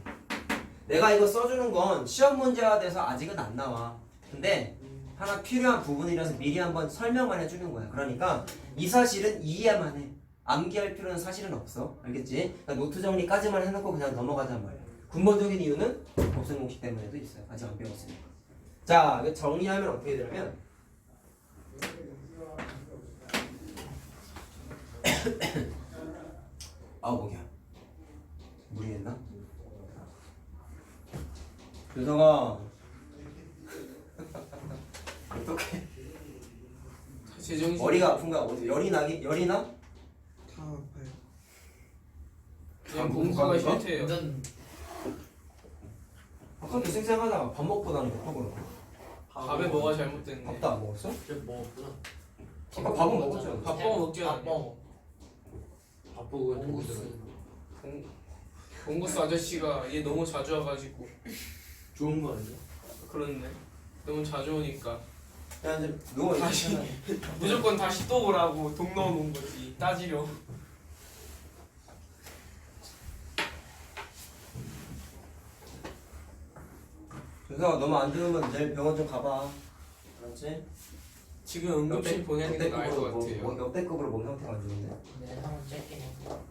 내가 이거 써주는 건 시험 문제화 돼서 아직은 안 나와. 근데 하나 필요한 부분이라서 미리 한번 설명만 해주는 거야. 그러니까 이 사실은 이해만 해. 암기할 필요는 사실은 없어. 알겠지? 그러니까 노트 정리까지만 해놓고 그냥 넘어가자 말이야. 근본적인 이유는 곱셈 공식 때문에도 있어요. 아직 안 배웠으니까. 자, 이거 정리하면 어떻게 되냐면 목이야. 무리했나? 윤성아 어떡해? 제정신. 머리가 아픈가? 어디 열이 나? 다 아파요. 그냥 공부가 싫대요. 이건 아까도 쌩쌩하다가 밥 먹고 나는 거하고 밥에 뭐가 잘못됐네. 밥도 안 먹었어? 좀 먹었구나. 아까 밥은 먹었잖아. 밥 먹었지 밥 않냐? 먹어. 바쁘고 공구수. 공구스 아저씨가 얘 너무 자주 와가지고. 좋은 거 아니야? 그렇네. 너무 자주 오니까 야 이제 누워 다시 무조건 다시 또 오라고 돈 넣어놓은 거지. 따지려. 윤성아 너무 안 좋으면 내일 병원 좀 가봐. 알았지? 지금 응급실 보내는 게 나을 것 같아요. 역대급으로 몸 상태가 안 좋은데. 내 상은 짧게 먹었다.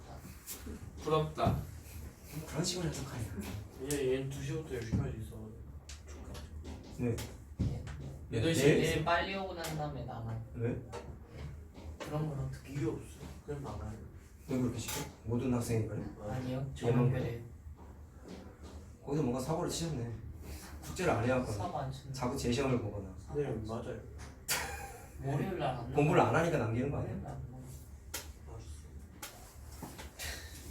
부럽다. 그런 식으로 해석하냐. 얘는 2시부터 10시까지 있어. 네. 8시 내일 빨리 오고 난 다음에 나가. 왜? 그런 걸 어떻게? 이게 없어. 그냥 나가야 돼. 왜 그렇게 시켜? 모든 학생이 그래? 아니요. 얘만 저만별에 거기서 뭔가 사고를 치셨네. 숙제를 안 해왔거나 사고 안 치는. 자꾸 제 시험을 보거나 네, 맞아요. 월요일 날안 나. 공부를 안 하니까 남기는 거 아니야? 월요일 날안 나.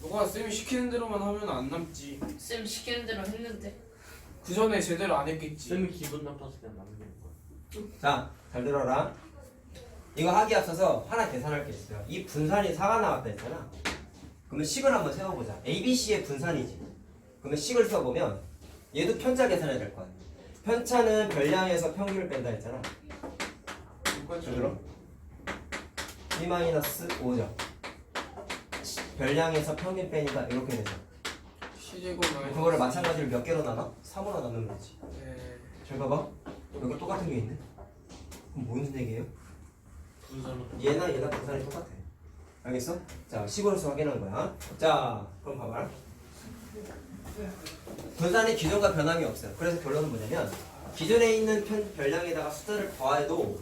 너가 쌤이 시키는 대로만 하면 안 남지. 쌤 시키는 대로 했는데. 그 전에 제대로 안 했겠지. 쌤이 기분 나빠서 그냥 남기는 거야. 자, 잘 들어라. 이거 하기 앞서서 하나 계산할 게 있어요. 이 분산이 4가 나왔다 했잖아. 그러면 식을 한번 세워보자. ABC의 분산이지. 그러면 식을 써보면 얘도 편차 계산해야 될 거야. 편차는 별량에서 평균을 뺀다 했잖아. 잘 들어? B-5죠. 별량에서 평균 빼니까 이렇게 되죠. 시제곱 마이너스. 그거를 마찬가지로 몇 개로 나눠? 3으로 나누면 되지. 네. 잘 봐봐. 여기 똑같은 게 있네. 그럼 뭐 무슨 얘기예요? 분산은 얘나 분산이 똑같아. 알겠어? 자, 시골에서 확인한 거야. 자, 그럼 봐봐. 분산의 기존과 변함이 없어요. 그래서 결론은 뭐냐면 기존에 있는 별량에다가 숫자를 더해도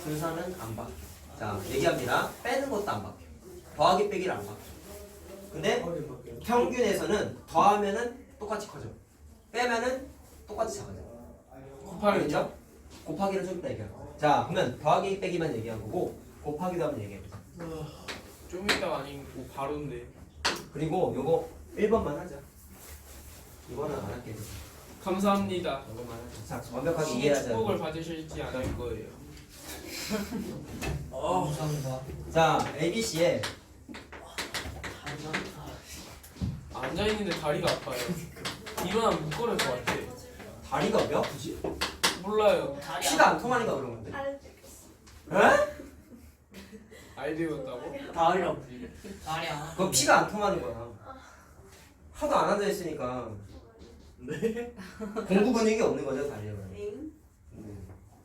분산은 안 바뀌어. 자, 얘기합니다. 빼는 것도 안 바뀌어. 더하기 빼기를 안 바뀌어. 근데 평균에서는 더하면은 똑같이 커져. 빼면은 똑같이 작아져. 곱하기 알겠죠? 곱하기를 좀 이따 얘기할 거야. 자, 그러면 더하기 빼기만 얘기한 거고 곱하기도 한번 얘기해보자. 좀 이따가 아니고 바로인데. 그리고 요거 1번만 하자. 이거는 안 할게. 감사합니다. 이거만 하자. 자, 완벽하게 신의 이해하자. 축복을 받으실지 않을 거예요. 감사합니다. 자, ABC에 앉아 있는데 다리가 아파요. 일어나면 못 걸을 것 같아. 다리가 왜 아프지? 몰라요. 다리 피가 안 통하니까 그런 건데. 에? 알 배웠다고? 다리 아프지. 다리 안. 그거 피가 안 통하는 거야. 하도 안 앉아 있으니까 네. 공구 근육이 없는 거죠, 다리에.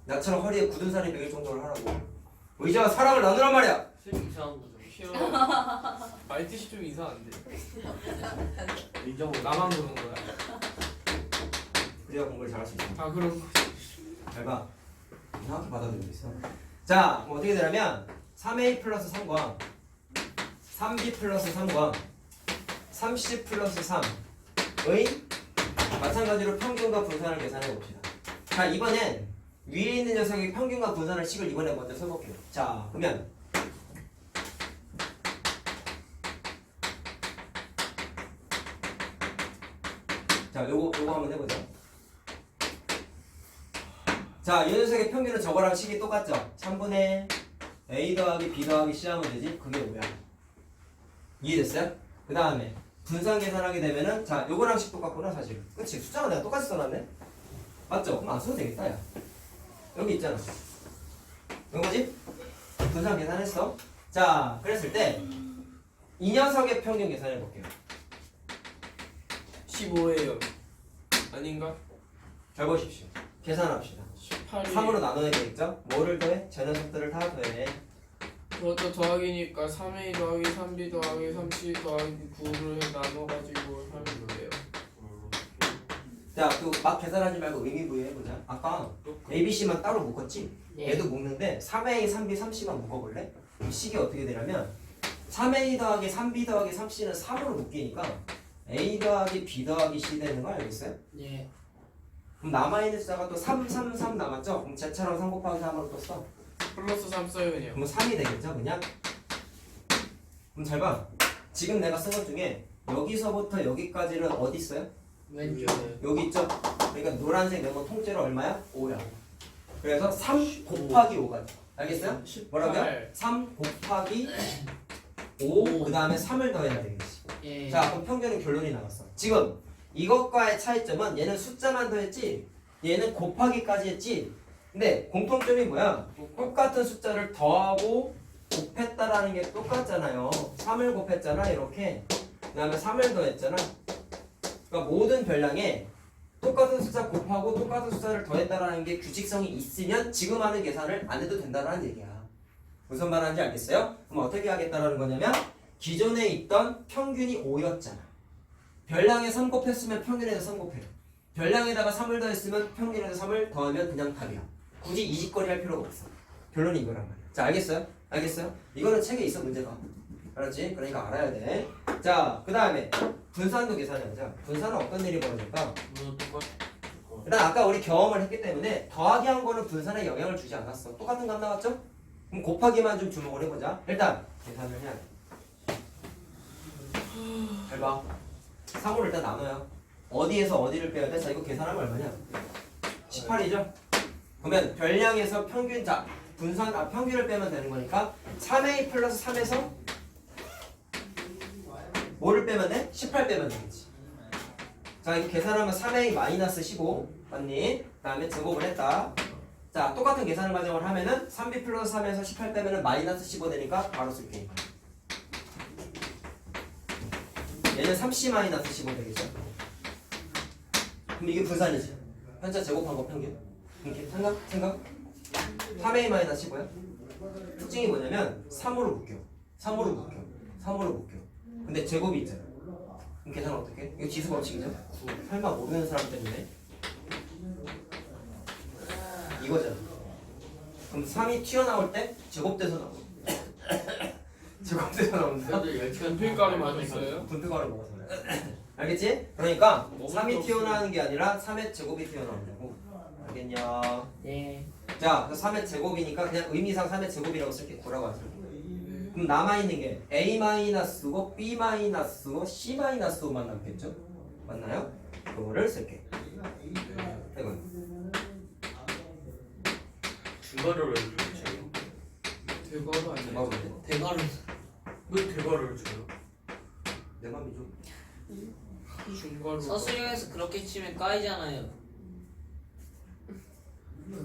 나처럼 허리에 굳은 살이 배길 정도로 하라고. 의자와 사랑을 나누란 말이야. 쌤 이상한 거죠. 귀여워. 말뜻이 좀 이상한데. 이정은 나만 그런 거야. 그래야 공부를 잘할 수 있어. 다 그런 거. 잘 봐. 정확히 받아들이고 있어. 자, 뭐 어떻게 되냐면 3A 플러스 3과 3B 플러스 3과 3C 플러스 3의 마찬가지로 평균과 분산을 계산해 봅시다. 자, 이번엔 위에 있는 녀석의 평균과 분산을 식을 이번에 먼저 써볼게요. 자, 그러면 자, 요거 한번 해보자. 자, 이 녀석의 평균은 저거랑 식이 똑같죠? 3분의 A 더하기 B 더하기 C 하면 되지? 그게 5야. 이해됐어요? 그 다음에 분산 계산하게 되면은 자, 요거랑 식 똑같구나 사실. 그치? 숫자가 내가 똑같이 써놨네? 맞죠? 그럼 안 써도 되겠다 야. 여기 있잖아. 이거지? 분산 계산했어. 자, 그랬을 때 이 녀석의 평균 계산해 볼게요. 15예요. 아닌가? 잘 보십시오. 계산합시다. 18이 3으로 나눠야 되겠죠? 뭐를 더해? 저 녀석들을 다 더해. 그것도 더하기니까 3A 더하기 3B 더하기 3C 더하기 9를 나눠가지고 하면 돼요. 자, 또 막 계산하지 말고 의미 부여해보자. 아까 ABC만 따로 묶었지? 예. 얘도 묶는데 3A, 3B, 3C만 묶어볼래? 그럼 식이 어떻게 되냐면 3A 더하기 3B 더하기 3C는 3으로 묶이니까 A 더하기 B 더하기 C 되는 거 알겠어요? 예. 그럼 남아있는 숫자가 또 3, 3, 3 남았죠? 그럼 쟤처럼 3 곱하기 3으로 또 써. 플러스 3 써요 그냥. 그럼 3이 되겠죠 그냥? 그럼 잘 봐. 지금 내가 쓴 것 중에 여기서부터 여기까지는 어디 있어요? 왼쪽. 여기 있죠? 그러니까 노란색 네모 통째로 얼마야? 5야. 그래서 3 곱하기 5가 돼. 알겠어요? 뭐라고요? 3 곱하기 5, 그 다음에 3을 더해야 되겠지. 예. 자, 그럼 평균은 결론이 나왔어. 지금 이것과의 차이점은 얘는 숫자만 더했지, 얘는 곱하기까지 했지. 근데 공통점이 뭐야? 똑같은 숫자를 더하고 곱했다라는 게 똑같잖아요. 3을 곱했잖아, 이렇게. 그 다음에 3을 더했잖아. 그러니까 모든 별량에 똑같은 숫자 곱하고 똑같은 숫자를 더했다라는 게 규칙성이 있으면 지금 하는 계산을 안 해도 된다라는 얘기야. 무슨 말하는지 알겠어요? 그럼 어떻게 하겠다라는 거냐면 기존에 있던 평균이 5였잖아. 별량에 3 곱했으면 평균에서 3 곱해요. 별량에다가 3을 더했으면 평균에서 3을 더하면 그냥 답이야. 굳이 이직거리 할 필요가 없어. 결론이 이거란 말이야. 자, 알겠어요? 알겠어요? 이거는 책에 있어, 문제가. 알았지? 그러니까 알아야 돼. 자, 그 다음에 분산도 계산해보자. 분산은 어떤 일이 벌어질까? 일단 아까 우리 경험을 했기 때문에 더하기 한 거는 분산에 영향을 주지 않았어. 똑같은 값 나왔죠? 그럼 곱하기만 좀 주목을 해보자. 일단 계산을 해야 돼. 잘 봐. 3으로 일단 나눠요. 어디에서 어디를 빼야 돼? 자, 이거 계산하면 얼마냐? 18이죠? 그러면 별량에서 평균, 자, 평균을 빼면 되는 거니까 3a 플러스 3에서 뭐를 빼면 돼? 18 빼면 되겠지. 자, 이거 계산하면 3a 마이너스 15 맞니? 그 다음에 제곱을 했다. 자, 똑같은 계산 과정을 하면은 3b 플러스 3에서 18 빼면은 마이너스 15 되니까 바로 쓸게. 얘는 3c 마이너스 15 되겠죠? 그럼 이게 분산이지. 현재 제곱한 거 평균. 이렇게 생각? 3a 마이너스 15야? 특징이 뭐냐면 3으로 묶여. 근데 제곱이 있잖아. 그럼 계산 어떻게? 이거 지수 법칙이죠? 설마 모르는 사람 때문에 이거잖아. 그럼 3이 튀어나올 때 제곱돼서 나오고 제곱돼서 나오는데 다들 분필가루 맞았어요? 분필가루 먹어서 그래. 알겠지? 그러니까 3이 튀어나오는 게 아니라 3의 제곱이 튀어나온다고. 알겠냐? 네. 자, 그래서 3의 제곱이니까 그냥 의미상 3의 제곱이라고 쓸게. 9라고 하죠. 그럼 남아있는 게 A-5고 B-5고 C-5만 남겠죠? 맞나요? 그거를 쓸게. 이건 중괄호를 줘요. 대가루 아니야? 뭐가 문제? 대가를 왜 대괄호를 줘요? 내 맘이죠. 중괄호. 서술형에서 그렇게 치면 까이잖아요.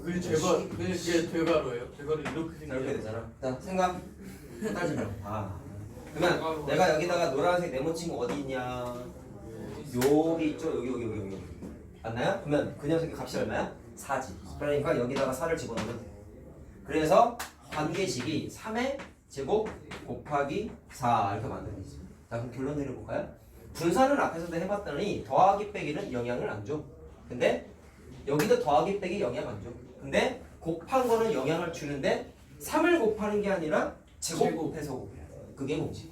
그게 대괄호예요? 대괄호 이렇게 이렇게 생겨요. 되잖아. 자, 생각 따지 말고. 그러면 내가 여기다가 노란색 네모 친구 어디 있냐? 여기 있죠? 여기. 맞나요? 그러면 그 녀석의 값이 얼마야? 4지. 그러니까 여기다가 4를 집어넣으면 돼. 그래서 관계식이 3의 제곱 곱하기 4 이렇게 만드는 거지. 자, 그럼 결론 내려볼까요? 분산은 앞에서도 해봤더니 더하기 빼기는 영향을 안 줘. 근데 여기도 더하기 빼기 영향 안 줘. 근데 곱한 거는 영향을 주는데 3을 곱하는 게 아니라 제곱해서 곱해야 돼. 그게 뭐지?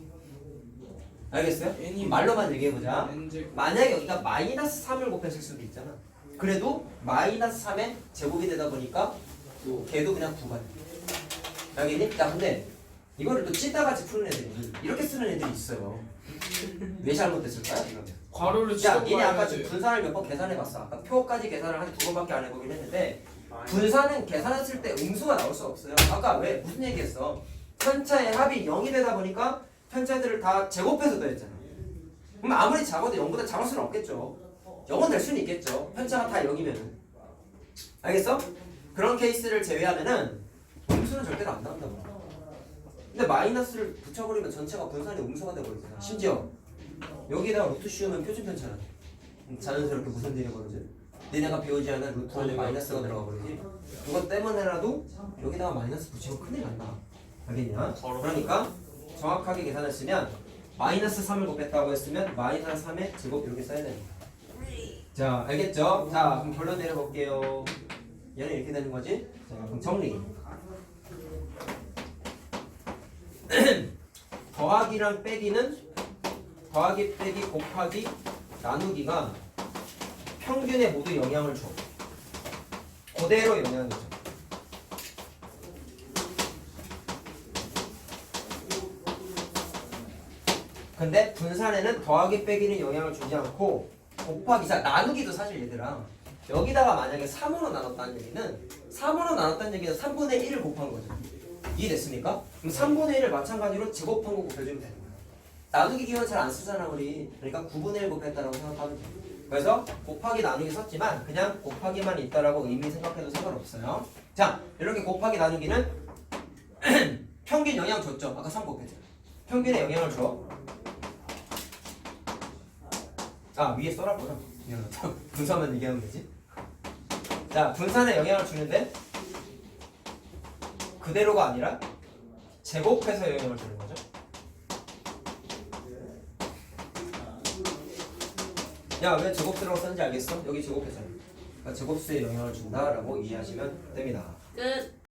알겠어요? 말로만 얘기해보자. 만약에 여기가 마이너스 3을 곱했을 수도 있잖아. 그래도 마이너스 3의 제곱이 되다 보니까 걔도 그냥 9가 돼. 알겠니? 자, 근데 이거를 또 찌다같이 푸는 애들이 이렇게 쓰는 애들이 있어요. 왜 잘못됐을까요? 이러면. 괄호를 야, 치고 니네 아까 봐야 지금 돼. 분산을 몇 번 계산해봤어. 아까 표까지 계산을 한 2번밖에 안 해보긴 했는데 분산은 계산했을 때 음수가 나올 수 없어요. 아까 왜 무슨 얘기했어? 편차의 합이 0이 되다 보니까 편차들을 다 제곱해서 더했잖아. 그럼 아무리 작아도 0보다 작을 수는 없겠죠. 0은 될 수는 있겠죠. 편차가 다 0이면은. 알겠어? 그런 케이스를 제외하면은 음수는 절대로 안 나온다고. 근데 마이너스를 붙여버리면 전체가 분산이 음수가 돼버리잖아. 심지어 여기다가 루트 씌우면 표준 편차라. 자연스럽게 무슨 일이 벌어지? 니네가 배우지 않은 루트 안에 마이너스가 들어가 버리지. 그것 때문에라도 여기다가 마이너스 붙이면 큰일 난다. 알겠냐? 그러니까 정확하게 계산했으면 마이너스 3을 곱했다고 했으면 마이너스 3의 제곱 이렇게 써야 됩니다. 자, 알겠죠? 자, 그럼 결론 내려볼게요. 얘는 이렇게 되는 거지? 자, 그럼 정리. 더하기랑 빼기는 더하기 빼기 곱하기 나누기가 평균에 모두 영향을 줘. 그대로 영향을 줘. 근데 분산에는 더하기 빼기는 영향을 주지 않고 곱하기, 자, 나누기도 사실 얘들아 여기다가 만약에 3으로 나눴다는 얘기는 3분의 1을 곱한 거죠. 이해됐습니까? 그럼 3분의 1을 마찬가지로 제곱한 거 곱해주면 되는 거야. 나누기 기호는 잘 안 쓰잖아 우리. 그러니까 9분의 1 곱했다라고 생각하면 돼. 그래서 곱하기 나누기 썼지만 그냥 곱하기만 있다라고 의미 생각해도 상관없어요. 자, 이렇게 곱하기 나누기는 평균 영향 줬죠. 아까 3 곱했잖아. 평균에 영향을 줘. 아, 위에 써놨구나. 분산만 얘기하면 되지. 자, 분산에 영향을 주는데 그대로가 아니라 제곱해서 영향을 주는 거죠. 야, 왜 제곱수라고 썼는지 알겠어? 여기 제곱했잖아. 그러니까 제곱수에 영향을 준다라고 이해하시면 됩니다. 끝.